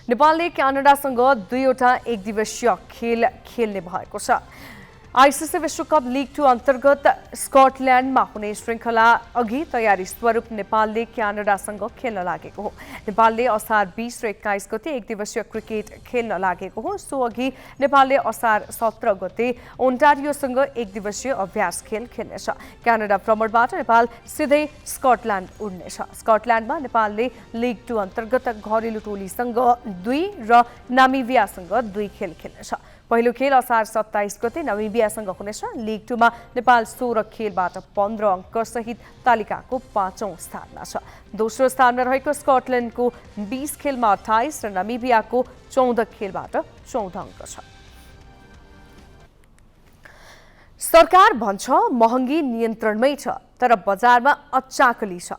नेपालले क्यानाडासँग 2 वटा एकदिवसीय खेल खेल्ने भएको छ। आईसीसी विश्वकप लीग 2 अन्तर्गत स्कटल्यान्डमा हुने श्रृङ्खला अघि तयारी स्वरूप नेपालले क्यानाडासँग खेल्न लागेको हो। नेपालले असार 20 र 21 गते एकदिवसीय क्रिकेट खेल्न लागेको हो। सो अघि नेपालले असार 17 गते ओन्टारियोसँग एकदिवसीय अभ्यास खेल खेल्नेछ। क्यानाडा भ्रमणबाट नेपाल सिधै स्कटल्यान्ड उड्नेछ। स्कटल्यान्डमा नेपालले लीग 2 अन्तर्गत घरेलु टोलीसँग 2 र नामिबियासँग 2 खेल खेल्नेछ। पहिलो खेल असार 27 गते नामिबियासँग हुनेछ। लीग 2 मा नेपाल 16 खेलबाट 15 अङ्क सहित तालिकाको 5औं स्थानमा छ। दोस्रो स्थानमा रहेको स्कटल्यान्डको 20 खेलमा 28 र नामिबियाको 14 खेलबाट 14 अङ्क छ। सरकार भन्छ महँगी नियन्त्रणमै छ, तर बजारमा अचाकली छ।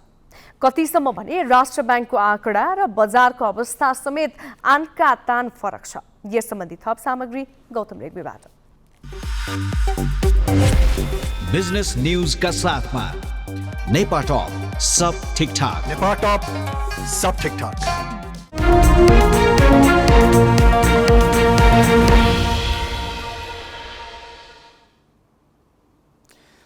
कतिसम्म भने राष्ट्र ब्याङ्कको आँकडा र बजारको अवस्था समेत आनका तान फरक छ। यस सम्बन्धी थप सामग्री गौतम रेग्मीबाट। बिजनेस न्यूज का साथमा नेपाल टॉप सब ठीक ठाक। नेपाल टॉप सब ठीक ठाक।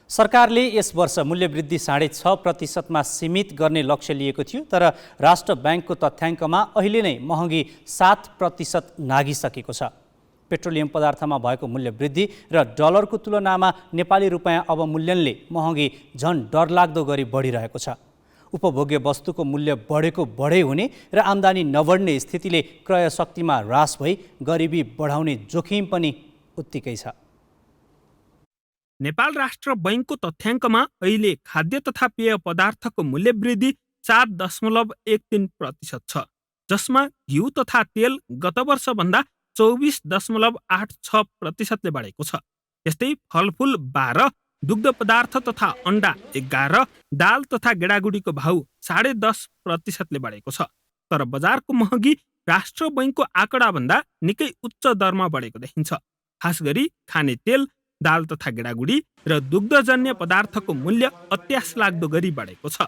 सरकारले यस वर्ष मूल्यवृद्धि 6.5% सीमित गर्ने लक्ष्य लिएको थियो, तर राष्ट्र ब्याङ्कको तथ्याङ्कमा अहिले नै महँगी 7% नागिसकेको छ। पेट्रोलियम पदार्थमा भएको मूल्यवृद्धि र डलरको तुलनामा नेपाली रुपैयाँ अवमूल्यनले महँगी झन डरलाग्दो गरी बढिरहेको छ। उपभोग्य वस्तुको मूल्य बढेको बढै हुने र आम्दानी नबढ्ने स्थितिले क्रय शक्तिमा ह्रास भई गरिबी बढाउने जोखिम पनि उत्तिकै छ। नेपाल राष्ट्र बैंकको तथ्याङ्कमा अहिले खाद्य तथा पेय पदार्थको मूल्य वृद्धि 7.13% छ, जसमा घिउ तथा तेल गत वर्षभन्दा 24.86% बढेको छ। यस्तै फलफुल 12, दुग्ध पदार्थ तथा अन्डा 11, दाल तथा गेडागुडीको भाउ 10.5% बढेको छ। तर बजारको महँगी राष्ट्र बैंकको आँकडाभन्दा निकै उच्च दरमा बढेको देखिन्छ। खास गरी खाने तेल, दाल तथा गेडागुडी र दुग्धजन्य पदार्थको मूल्य अत्यास लाग्दो गरी बढेको छ।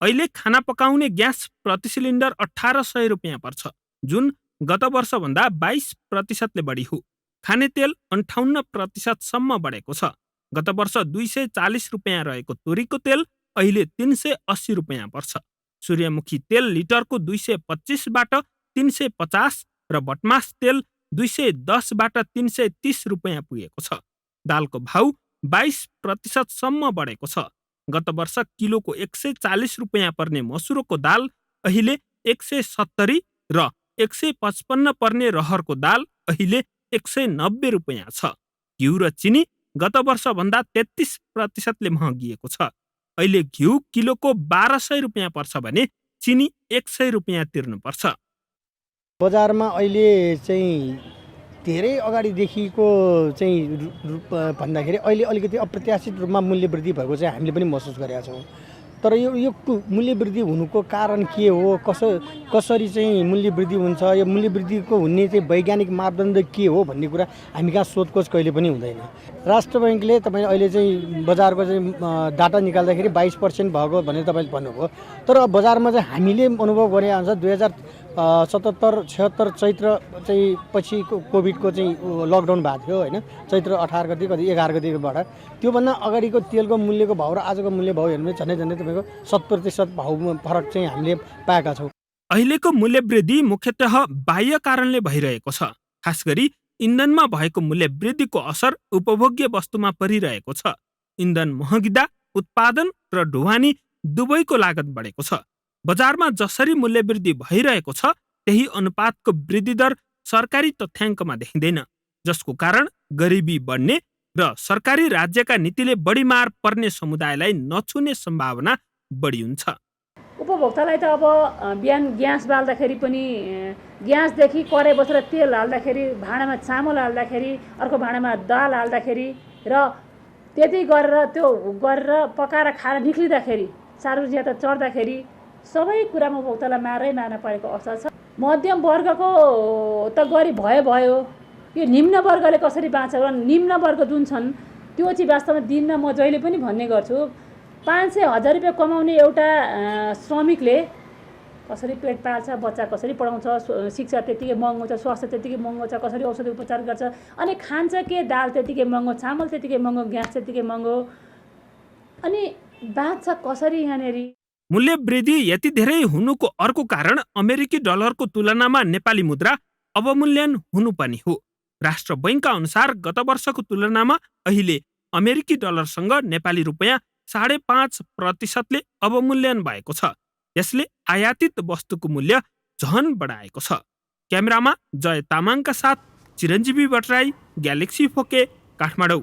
अहिले खाना पकाउने ग्यास प्रति सिलिन्डर 1800 रुपियाँ पर्छ, जुन गत वर्षभन्दा 22% बढी हो। खाने तेल 58% सम्म बढेको छ। गत वर्ष 240 रुपियाँ रहेको तोरीको तेल अहिले 380 रुपियाँ पर्छ। सूर्यमुखी तेल लिटरको 225 बाट 350 र बटमास तेल 210 बाट 330 रुपियाँ पुगेको छ। दालको भाउ 22% सम्म बढेको छ। गत वर्ष किलोको 140 रुपियाँ पर्ने मसुरोको दाल अहिले 170 र 155 पर्ने रहरको दाल अहिले 190 रुपियाँ छ। घिउ र चिनी गत वर्षभन्दा 33% महँगिएको छ। अहिले घिउ किलोको 1200 रुपियाँ पर्छ भने चिनी 100 रुपियाँ तिर्नुपर्छ। बजारमा अहिले चाहिँ धेरै अगाडिदेखिको चाहिँ भन्दाखेरि अहिले अलिकति अप्रत्याशित रूपमा मूल्य वृद्धि भएको चाहिँ हामीले पनि महसुस गरेका छौँ। तर यो मूल्य वृद्धि हुनुको कारण के हो, कसरी चाहिँ मूल्य वृद्धि हुन्छ, यो मूल्य वृद्धिको हुने चाहिँ वैज्ञानिक मापदण्ड के हो भन्ने कुरा हामी कहाँ सोधखोज कहिले पनि हुँदैन। राष्ट्र बैंकले तपाईँ अहिले चाहिँ बजारको चाहिँ डाटा निकाल्दाखेरि 22% भएको भनेर तपाईँले भन्नुभयो। तर बजारमा चाहिँ हामीले अनुभव गरे अनुसार 2077-76 चैत्र चाहिँ पछि कोभिडको चाहिँ लकडाउन भएको थियो होइन, चैत्र 18 गति 11 गतिबाट त्योभन्दा अगाडिको तेलको मूल्यको भाउ र आजको मूल्य भाउ हेर्नु झन्डै झन्डै तपाईँको 7% भाउमा फरक चाहिँ हामीले पाएका छौँ। अहिलेको मूल्य वृद्धि मुख्यतः बाह्य कारणले भइरहेको छ। खास गरी इन्धनमा भएको मूल्य वृद्धिको असर उपभोग्य वस्तुमा परिरहेको छ। इन्धन महँगिदा उत्पादन र ढुवानी दुवैको लागत बढेको छ। बजारमा जसरी मूल्य वृद्धि भइरहेको छ त्यही अनुपातको वृद्धि दर सरकारी तथ्याङ्कमा देखिँदैन, जसको कारण गरिबी बढ्ने र सरकारी राज्यका नीतिले बढी मार पर्ने समुदायलाई नछुने सम्भावना बढी हुन्छ। उपभोक्तालाई त अब बिहान ग्यास बाल्दाखेरि पनि ग्यासदेखि कराई बसेर तेल हाल्दाखेरि, भाँडामा चामल हाल्दाखेरि, अर्को भाँडामा दाल हाल्दाखेरि र त्यति गरेर त्यो गरेर पकाएर खाएर निक्लिँदाखेरि, चारुजिया त चढ्दाखेरि सबै कुरामा उपभोक्तालाई मारै मार्न परेको अवस्था छ। मध्यम वर्गको त गरिब भयो, यो निम्न वर्गले कसरी बाँच्छ? निम्न वर्ग जुन छन् त्यो चाहिँ वास्तवमा दिनमा म जहिले पनि भन्ने गर्छु 500,000 रुपियाँ कमाउने एउटा श्रमिकले कसरी पेट पाल्छ, बच्चा कसरी पढाउँछ, शिक्षा त्यतिकै महँगो छ, स्वास्थ्य त्यतिकै महँगो छ, कसरी औषधि उपचार गर्छ, अनि खान्छ के, दाल त्यतिकै महँगो, चामल त्यतिकै महँगो, ग्यास त्यतिकै महँगो, अनि बाँच्छ कसरी यहाँनिर? मूल्य वृद्धि यति धेरै हुनुको अर्को कारण अमेरिकी डलरको तुलनामा नेपाली मुद्रा अवमूल्यन हुनु पनि हो। राष्ट्र बैंकका अनुसार गत वर्षको तुलनामा अहिले अमेरिकी डलरसँग नेपाली रुपियाँ 5.5% अवमूल्यन भएको छ। यसले आयातित वस्तुको मूल्य झन बढाएको छ। क्यामेरामा जय तामाङका साथ चिरञ्जीवी भट्टराई, ग्यालेक्सी फोके, काठमाडौँ।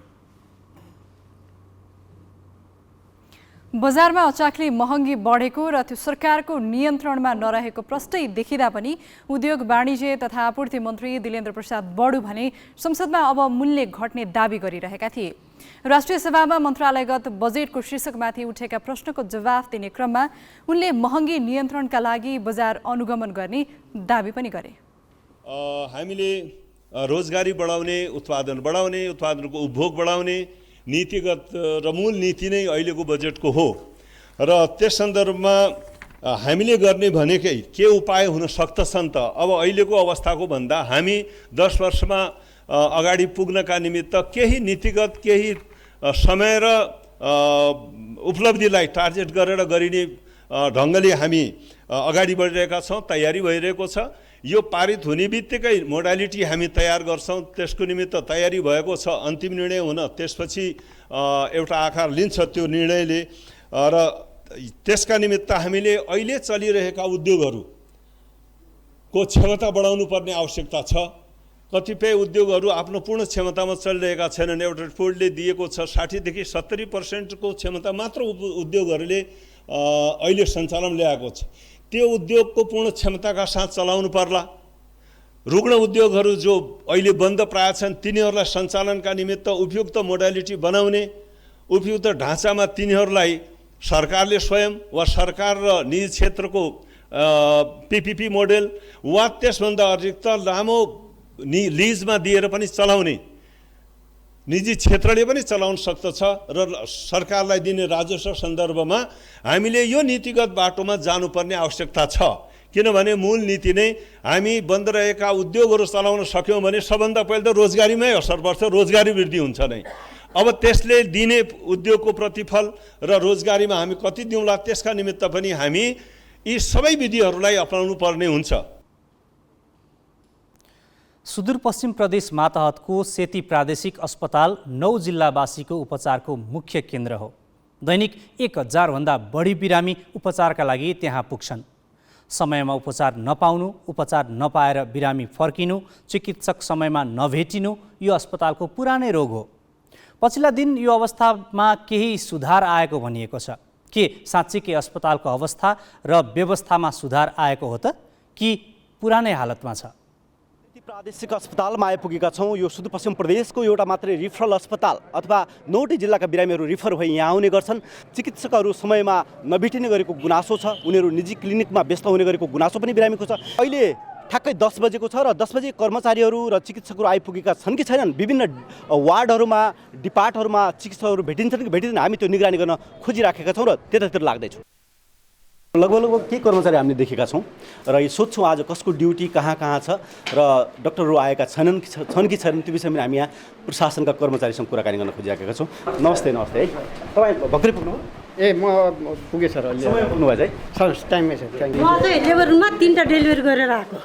बजारमा अचाकले महँगी बढेको र त्यो सरकारको नियन्त्रणमा नरहेको प्रष्टै देखिँदा पनि उद्योग वाणिज्य तथा आपूर्ति मन्त्री दिलेन्द्र प्रसाद बडु भने संसदमा अब मूल्य घट्ने दाबी गरिरहेका थिए। राष्ट्रिय सभामा मन्त्रालयगत बजेटको शीर्षकमाथि उठेका प्रश्नको जवाफ दिने क्रममा उनले महँगी नियन्त्रणका लागि बजार अनुगमन गर्ने दाबी पनि गरे। हामीले रोजगारी बढाउने, उत्पादन बढाउने, उत्पादनको उपभोग बढाउने नीतिगत र मूल नीति नै अहिलेको बजेटको हो र त्यस सन्दर्भमा हामीले गर्ने भनेकै के उपाय हुन सक्दछन् त? अब अहिलेको अवस्थाको भन्दा हामी 10 वर्षमा अगाडि पुग्नका निमित्त केही नीतिगत, केही समय र उपलब्धिलाई टार्गेट गरेर गरिने ढङ्गले हामी अगाडि बढिरहेका छौँ, तयारी भइरहेको छ। यो पारित हुने बित्तिकै मोडालिटी हामी तयार गर्छौँ, त्यसको निमित्त तयारी भएको छ। अन्तिम निर्णय हुन त्यसपछि एउटा आकार लिन्छ त्यो निर्णयले र त्यसका निमित्त हामीले अहिले चलिरहेका उद्योगहरूको क्षमता बढाउनु पर्ने आवश्यकता छ। कतिपय उद्योगहरू आफ्नो पूर्ण क्षमतामा चलिरहेका छैनन्। एउटा रिपोर्टले दिएको छ 60 देखि 70% को क्षमता मात्र उद्योगहरूले अहिले सञ्चालन ल्याएको छ। त्यो उद्योगको पूर्ण क्षमताका साथ चलाउनु पर्ला। रुग्ण उद्योगहरू जो अहिले बन्द प्राय छन् तिनीहरूलाई सञ्चालनका निमित्त उपयुक्त मोडालिटी बनाउने, उपयुक्त ढाँचामा तिनीहरूलाई सरकारले स्वयं वा सरकार र निजी क्षेत्रको PPP मोडेल वा त्यसभन्दा अतिरिक्त लामो लिजमा दिएर पनि चलाउने, निजी क्षेत्रले पनि चलाउन सक्दछ र सरकारलाई दिने राजस्व सन्दर्भमा हामीले यो नीतिगत बाटोमा जानुपर्ने आवश्यकता छ। किनभने मूल नीति नै हामी बन्द रहेका उद्योगहरू चलाउन सक्यौँ भने सबभन्दा पहिले त रोजगारीमै असर पर्छ, रोजगारी वृद्धि हुन्छ नै। अब त्यसले दिने उद्योगको प्रतिफल र रोजगारीमा हामी कति दिउँला त्यसका निमित्त पनि हामी यी सबै विधिहरूलाई अपनाउनु पर्ने हुन्छ। सुदूरपश्चिम प्रदेश मातहतको सेती प्रादेशिक अस्पताल 9 जिल्लावासीको उपचारको मुख्य केन्द्र हो। दैनिक 1000 भन्दा बढी बिरामी उपचारका लागि त्यहाँ पुग्छन्। समयमा उपचार नपाउनु, उपचार नपाएर बिरामी फर्किनु, चिकित्सक समयमा नभेटिनु यो अस्पतालको पुरानै रोग हो। पछिल्ला दिन यो अवस्थामा केही सुधार आएको भनिएको छ। के साँच्चीकै अस्पतालको अवस्था र व्यवस्थामा सुधार आएको हो त कि पुरानै हालतमा छ? प्रादेशिक अस्पतालमा आइपुगेका छौँ। यो सुदूरपश्चिम प्रदेशको एउटा मात्रै रिफरल अस्पताल अथवा 9वटै जिल्लाका बिरामीहरू रिफर भई यहाँ आउने गर्छन्। चिकित्सकहरू समयमा नभेटिने गरेको गुनासो छ। उनीहरू निजी क्लिनिकमा व्यस्त हुने गरेको गुनासो पनि बिरामीको छ। अहिले ठ्याक्कै 10 बजेको छ र 10 बजे कर्मचारीहरू र चिकित्सकहरू आइपुगेका छन् कि छैनन्, विभिन्न वार्डहरूमा डिपार्टहरूमा चिकित्सकहरू भेटिन्छन् कि भेटिँदैन, हामी त्यो निगरानी गर्न खोजिराखेका छौँ र त्यतातिर लाग्दैछौँ। लगभग केही कर्मचारी हामीले देखेका छौँ र यो सोध्छौँ आज कसको ड्युटी कहाँ छ र डक्टरहरू आएका छन् कि छैनन् त्यो विषयमा हामी यहाँ प्रशासनका कर्मचारीसँग कुराकानी गर्न खोजिराखेका छौँ। नमस्ते है। तपाईँ भर्खरै पुग्नु? म पुगेँ सर। समय पुग्नु भयो है? टाइममै छ। म चाहिँ लेबर रुममा 3टा डेलिभरी गरेर आएको।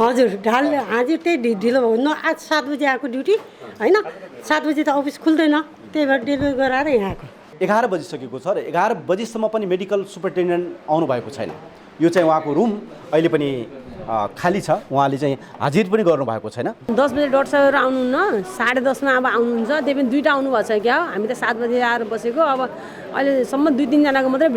हजुर आज त्यही ढिलो भयो। आज 7 बजी आएको ड्युटी होइन, 7 बजी त अफिस खुल्दैन, त्यही भएर डेलिभरी गराएर यहाँ आएको। 11 बजिसकेको छ र 11 बजीसम्म पनि मेडिकल सुपरिन्टेन्डेन्ट आउनु भएको छैन। यो चाहिँ उहाँको रुम अहिले पनि खाली छ, उहाँले चाहिँ हाजिर पनि गर्नुभएको छैन। 10 बजे डक्टर साहबहरू आउनुहुन्न, 10:30मा अब आउनुहुन्छ। त्यही पनि 2टा आउनुभएको छ क्या। हामी त 7 बजे आएर बसेको। अब अहिलेसम्म 2-3 जनाको मात्रै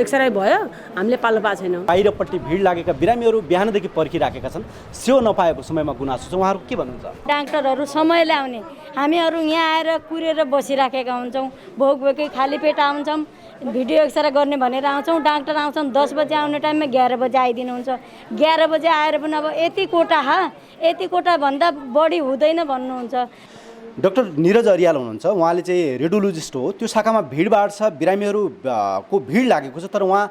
एक्सरे भयो, हामीले पाल्नु पाएको छैनौँ। बाहिरपट्टि भिड लागेका बिरामीहरू बिहानदेखि पर्खिराखेका छन्। सेवा नपाएको समयमा गुनासो छ। उहाँहरू के भन्नुहुन्छ? डाक्टरहरू समयले आउने, हामीहरू यहाँ आएर कुरेर बसिराखेका हुन्छौँ। भोकै खाली पेट आउँछौँ, भिडियो एक्सरे गर्ने भनेर आउँछौँ। डाक्टर आउँछौँ 10 बजे आउने टाइममा 11 बजे आइदिनुहुन्छ। 11 बजे आएर पनि अब यति कोटा भन्दा बढी हुँदैन भन्नुहुन्छ। डाक्टर निरज अरियाल हुनुहुन्छ, उहाँले चाहिँ रेडियोलोजिस्ट हो। त्यो शाखामा भिडभाड छ, बिरामीहरूको भिड लागेको छ, तर उहाँ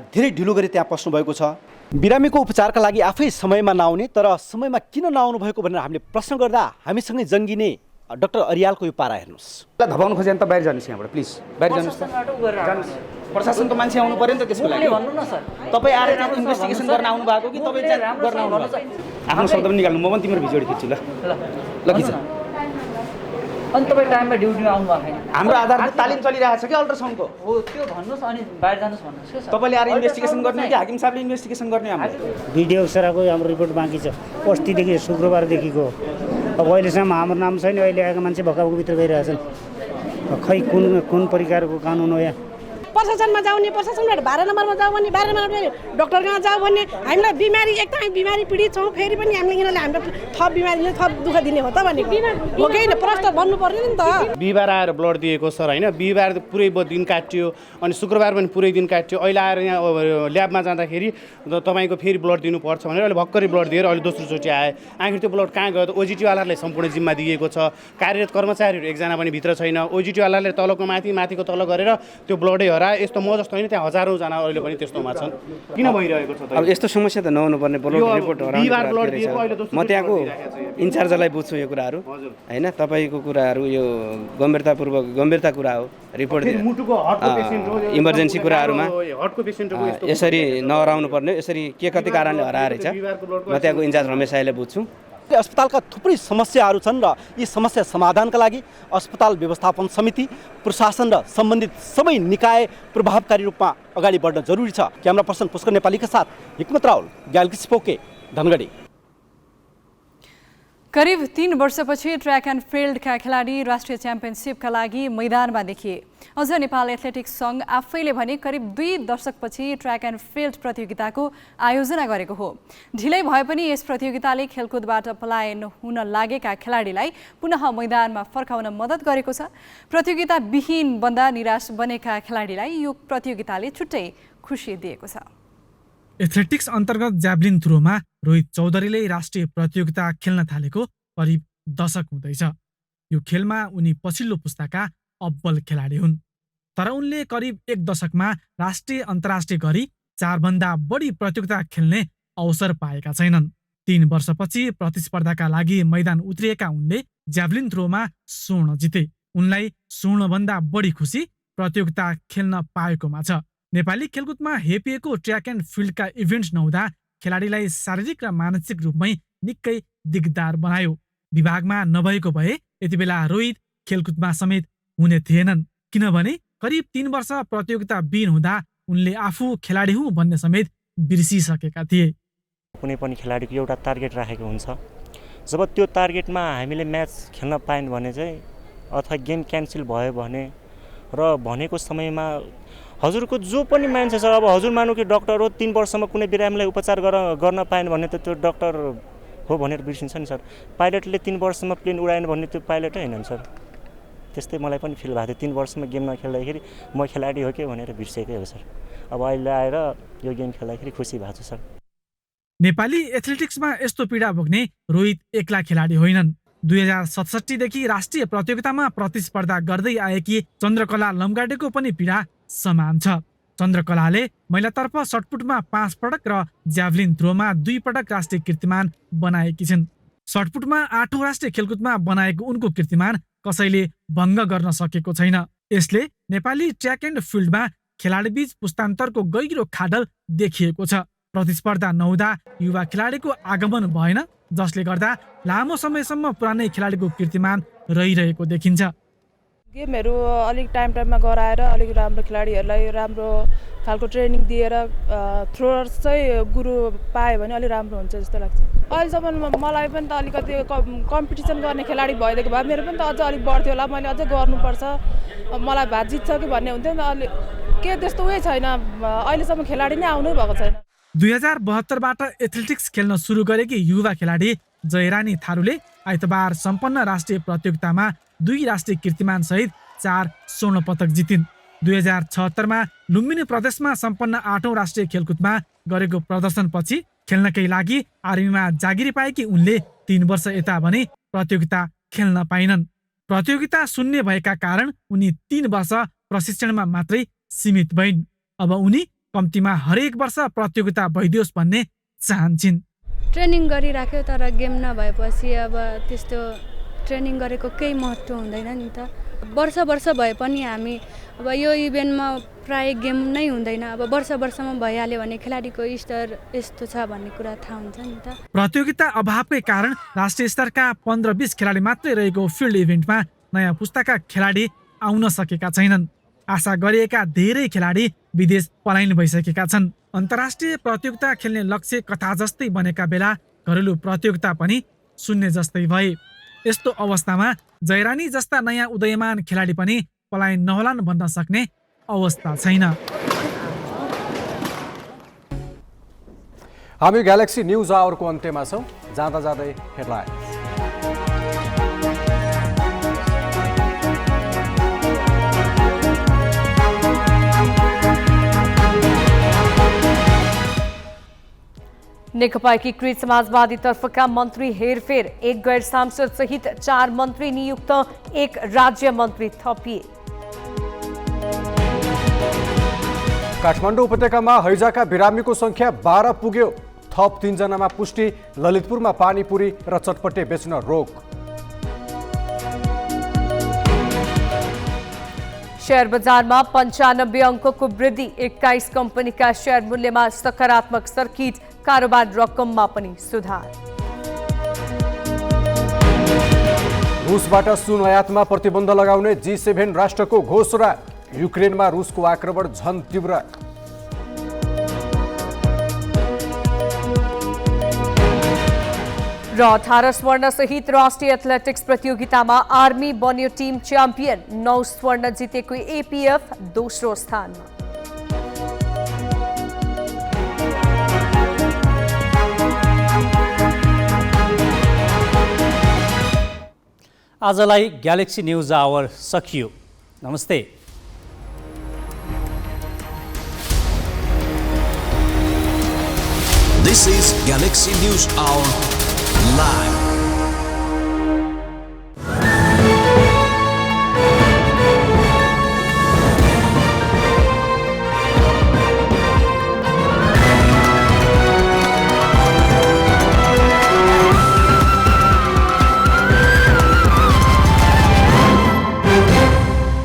धेरै ढिलो गरी त्यहाँ पस्नु भएको छ। बिरामीको उपचारका लागि आफै समयमा नआउने, तर समयमा किन नआउनु भएको भनेर हामीले प्रश्न गर्दा हामीसँगै जङ्गिने डाक्टर अरियालको यो पारा हेर्नुहोस्। धपाउनु खोजे भने त बाहिर जानुहोस्, यहाँबाट प्लिज बाहिर जानुहोस्। प्रशासनको मान्छे आउनु पर्यो नि त त्यसको लागि। भन्नु न सर, तपाईँ आएर त्यहाँ इन्भेस्टिगेसन गर्न आउनु भएको कि तपाईँ चाहिँ गर्न आउनु भएको? आफ्नो शब्द पनि निकाल्नु, म पनि तिम्रो भिडियो खिच्छु ल। ल खिच। अनि तपाईँ टाइममा ड्युटीमा आउनु भएको छैन। हाम्रो आधारको तालिम चलिरहेको छ कि अल्ट्रासाउन्डको? हो त्यो भन्नुहोस्, अनि बाहिर जानुहोस् भन्नुहोस्। तपाईँले आएर इन्भेस्टिगेसन गर्ने कि हाकिम साहबले इन्भेस्टिगेसन गर्ने? हाम्रो भिडियो एक्सरेको हाम्रो रिपोर्ट बाँकी छ, अस्तिदेखि शुक्रबारदेखिको। अब अहिलेसम्म हाम्रो नाम छैन। अहिले आएको मान्छे भक्काभुक भित्र गइरहेछन्। खै कुन प्रकारको कानुन हो यहाँ? प्रशासनमा जाउने, प्रशासनबाट 12 नम्बरमा जाऊ भन्ने, 12 नम्बरमा डक्टर कहाँ जाऊ भन्ने। हामीलाई बिमारी, एक त हामी बिमारी पीडित छौँ, फेरि पनि हामीले यिनीहरूले हाम्रो थप बिमारीले थप दुःख दिने हो त भनेको हो कि होइन? प्रश्न भन्नु पर्ने नि त। बिहिबार आएर ब्लड दिएको सर होइन, बिहिबार पुरै दिन काट्यो, अनि शुक्रबार पनि पुरै दिन काट्यो। अहिले आएर यहाँ ल्याबमा जाँदाखेरि तपाईँको फेरि ब्लड दिनुपर्छ भनेर अहिले भर्खरै ब्लड दिएर अहिले दोस्रोचोटि आए। आखिर त्यो ब्लड कहाँ गयो त? ओजिटीवालालाई सम्पूर्ण जिम्मा दिएको छ। कार्यरत कर्मचारीहरू एकजना पनि भित्र छैन। ओजिटीवालाले तलको माथिको तल गरेर त्यो ब्लडै हरायो। यस्तो म जस्तो होइन, त्यहाँ हजारौँ जना अहिले पनि त्यस्तोमा छन्। किन भइरहेको छ त? अब यस्तो समस्या त नहुनुपर्ने। रिपोर्ट म त्यहाँको इन्चार्जलाई बुझ्छु यो कुराहरू होइन। तपाईँको कुराहरू यो गम्भीरता कुरा हो। रिपोर्ट इमर्जेन्सी कुराहरूमा यसरी नहराउनु पर्ने, यसरी के कति कारणले हराएर छ, म त्यहाँको इन्चार्ज रमेश साईले बुझ्छु। अस्पतालका थुप्रै समस्याहरू छन् र यी समस्या समाधानका लागि अस्पताल व्यवस्थापन समिति, प्रशासन र सम्बन्धित सबै निकाय प्रभावकारी रूपमा अगाडि बढ्न जरुरी छ। क्यामेरा पर्सन पुष्कर नेपालीका साथ हिक्मत रावल, ग्यालेक्सी पोके, धनगढी। करिब 3 वर्षपछि ट्र्याक एन्ड फिल्डका खेलाडी राष्ट्रिय च्याम्पियनसिपका लागि मैदानमा देखिए। अझ नेपाल एथलेटिक्स सङ्घ आफैले भने करिब 2 दशकपछि ट्र्याक एन्ड फिल्ड प्रतियोगिताको आयोजना गरेको हो। ढिलै भए पनि यस प्रतियोगिताले खेलकुदबाट पलायन हुन लागेका खेलाडीलाई पुनः मैदानमा फर्काउन मद्दत गरेको छ। प्रतियोगिता विहीन बन्दा निराश बनेका खेलाडीलाई यो प्रतियोगिताले छुट्टै खुसी दिएको छ। एथलेटिक्स अन्तर्गत ज्याभलिन थ्रोमा रोहित चौधरीले राष्ट्रिय प्रतियोगिता खेल्न थालेको करिब दशक हुँदैछ। यो खेलमा उनी पछिल्लो पुस्ताका अब्बल खेलाडी हुन्, तर उनले करिब 1 दशकमा राष्ट्रिय अन्तर्राष्ट्रिय गरी 4 भन्दा बढी प्रतियोगिता खेल्ने अवसर पाएका छैनन्। 3 वर्षपछि प्रतिस्पर्धाका लागि मैदान उत्रिएका उनले ज्याभलिन थ्रोमा स्वर्ण जिते। उनलाई स्वर्णभन्दा बढी खुसी प्रतियोगिता खेल्न पाएकोमा छ। नेपाली खेलकुदमा हेपिएको ट्र्याक एन्ड फिल्डका इभेन्ट्स नहुँदा खेलाडीलाई शारीरिक र मानसिक रूपमै निकै दिगदार बनायो। विभागमा नभएको भए यति बेला रोहित खेलकुदमा समेत हुने थिएनन्, किनभने करिब 3 वर्ष प्रतियोगिता बिन हुँदा उनले आफू खेलाडी हुँ भन्ने समेत बिर्सिसकेका थिए। कुनै पनि खेलाडीको एउटा टार्गेट राखेको हुन्छ। जब त्यो टार्गेटमा हामीले म्याच खेल्न पाएन भने चाहिँ अथवा गेम क्यान्सल भयो भने र भनेको समयमा हजुरको जो पनि मान्छे छ, अब हजुर मानु कि डक्टर हो, 3 वर्षमा कुनै बिरामीलाई उपचार गर्न पाएन भने त त्यो डक्टर हो भनेर बिर्सिन्छ नि सर। पाइलटले 3 वर्षमा प्लेन उडाएन भने त्यो पाइलटै होइन सर। त्यस्तै मलाई पनि फिल भएको थियो, 3 वर्षमा गेम नखेल्दाखेरि म खेलाडी हो कि भनेर बिर्सेकै हो सर। अब अहिले आएर यो गेम खेल्दाखेरि खुसी भएको छु सर। नेपाली एथलेटिक्समा यस्तो पीडा भोग्ने रोहित एक्ला खेलाडी होइनन्। 2067 देखि राष्ट्रिय प्रतियोगितामा प्रतिस्पर्धा गर्दै आएकी चन्द्रकला लम्गाडेको पनि पीडा समान छ। चन्द्रकलाले महिलातर्फ सटपुटमा 5 पटक र ज्याभलिन थ्रोमा 2 पटक राष्ट्रिय कीर्तिमान बनाएकी छिन्। सटपुटमा 8औं राष्ट्रिय खेलकुदमा बनाएको उनको कीर्तिमान कसैले भङ्ग गर्न सकेको छैन। यसले नेपाली ट्र्याक एन्ड फिल्डमा खेलाडीबीच पुस्तान्तरको गहिरो खाडल देखिएको छ। प्रतिस्पर्धा नहुँदा युवा खेलाडीको आगमन भएन, जसले गर्दा लामो समयसम्म पुरानै खेलाडीको कीर्तिमान रहिरहेको देखिन्छ। गेमहरू अलिक टाइममा गराएर अलिक राम्रो खेलाडीहरूलाई राम्रो खालको ट्रेनिङ दिएर थ्रोअर चाहिँ गुरु पायो भने अलिक राम्रो हुन्छ जस्तो लाग्छ। अहिलेसम्म मलाई पनि त अलिकति कम्पिटिसन गर्ने खेलाडी भइदिएको भए मेरो पनि त अझ अलिक बढ्थ्यो होला। मैले अझै गर्नुपर्छ, मलाई भए जित्छ कि भन्ने हुन्थ्यो नि त। अलि के त्यस्तो उयो छैन, अहिलेसम्म खेलाडी नै आउनै भएको छैन। 2072बाट एथलेटिक्स खेल्न सुरु गरेकी युवा खेलाडी जयरानी थारूले आइतबार सम्पन्न राष्ट्रिय प्रतियोगितामा 2 राष्ट्रिय कीर्तिमान सहित 4 स्वर्ण पदक जितिन्। 2076मा लुम्बिनी प्रदेशमा सम्पन्न 8औं राष्ट्रिय खेलकुदमा गरेको प्रदर्शनपछि खेल्नकै लागि आर्मीमा जागिरी पाएकी उनले 3 वर्ष यता भने प्रतियोगिता खेल्न पाइनन्। प्रतियोगिता शून्य भएका कारण उनी 3 वर्ष प्रशिक्षणमा मात्रै सीमित भइन्। अब उनी कम्तीमा हरेक वर्ष प्रतियोगिता भइदियोस् भन्ने चाहन्छन्। ट्रेनिङ गरिराख्यो तर गेम नभएपछि अब त्यस्तो ट्रेनिङ गरेको केही महत्त्व हुँदैन नि त। वर्ष भए पनि हामी अब यो इभेन्टमा प्राय गेम नै हुँदैन। अब वर्षमा भइहाल्यो भने खेलाडीको स्तर यस्तो छ भन्ने कुरा थाहा हुन्छ नि त। प्रतियोगिता अभावकै कारण राष्ट्रिय स्तरका 15-20 खेलाडी मात्रै रहेको फिल्ड इभेन्टमा नयाँ पुस्ताका खेलाडी आउन सकेका छैनन्। आशा गरिएका धेरै खेलाडी विदेश पलायन भइसकेका छन्। अन्तर्राष्ट्रिय प्रतियोगिता खेल्ने लक्ष्य कथा जस्तै बनेका बेला घरेलु प्रतियोगिता पनि शून्य जस्तै भए। यस्तो अवस्थामा जयरानी जस्ता नयाँ उदयमान खेलाडी पनि पलायन नहोलान् भन्न सक्ने अवस्था छैन। हामी ग्यालेक्सी न्यूज आवरको अन्त्यमा छौं। जाँदा जाँदै हेडलाइन। नेकपा एकीकृत समाजवादी तर्फका मन्त्री हेरफेर, 1 गैर सांसद सहित 4 मन्त्री नियुक्त, 1 राज्य मन्त्री थपिए। काठमाडौँ उपत्यकामा हैजाका बिरामीको संख्या 12 पुग्यो। थप 3 जनामा पुष्टि। ललितपुरमा पानीपुरी र चटपटे बेच्न रोक। शेयर बजारमा 95 अङ्कको वृद्धि। 21 कम्पनीका शेयर मूल्यमा सकारात्मक सर्किट। कारोबार रकममा पनि सुधार। रुसबाट सुन आयातमा प्रतिबन्ध लगाउने G7 राष्ट्रको घोषणा। युक्रेनमा रुसको आक्रमण झन तीव्र। र 18 स्वर्णसहित राष्ट्रिय एथलेटिक्स प्रतियोगितामा आर्मी बन्यो टिम च्याम्पियन। 9 स्वर्ण जितेको एपीएफ दोस्रो स्थानमा। आजलाई ग्यालेक्सी न्युज आवर सकियो। नमस्ते। This is Galaxy News Hour Live.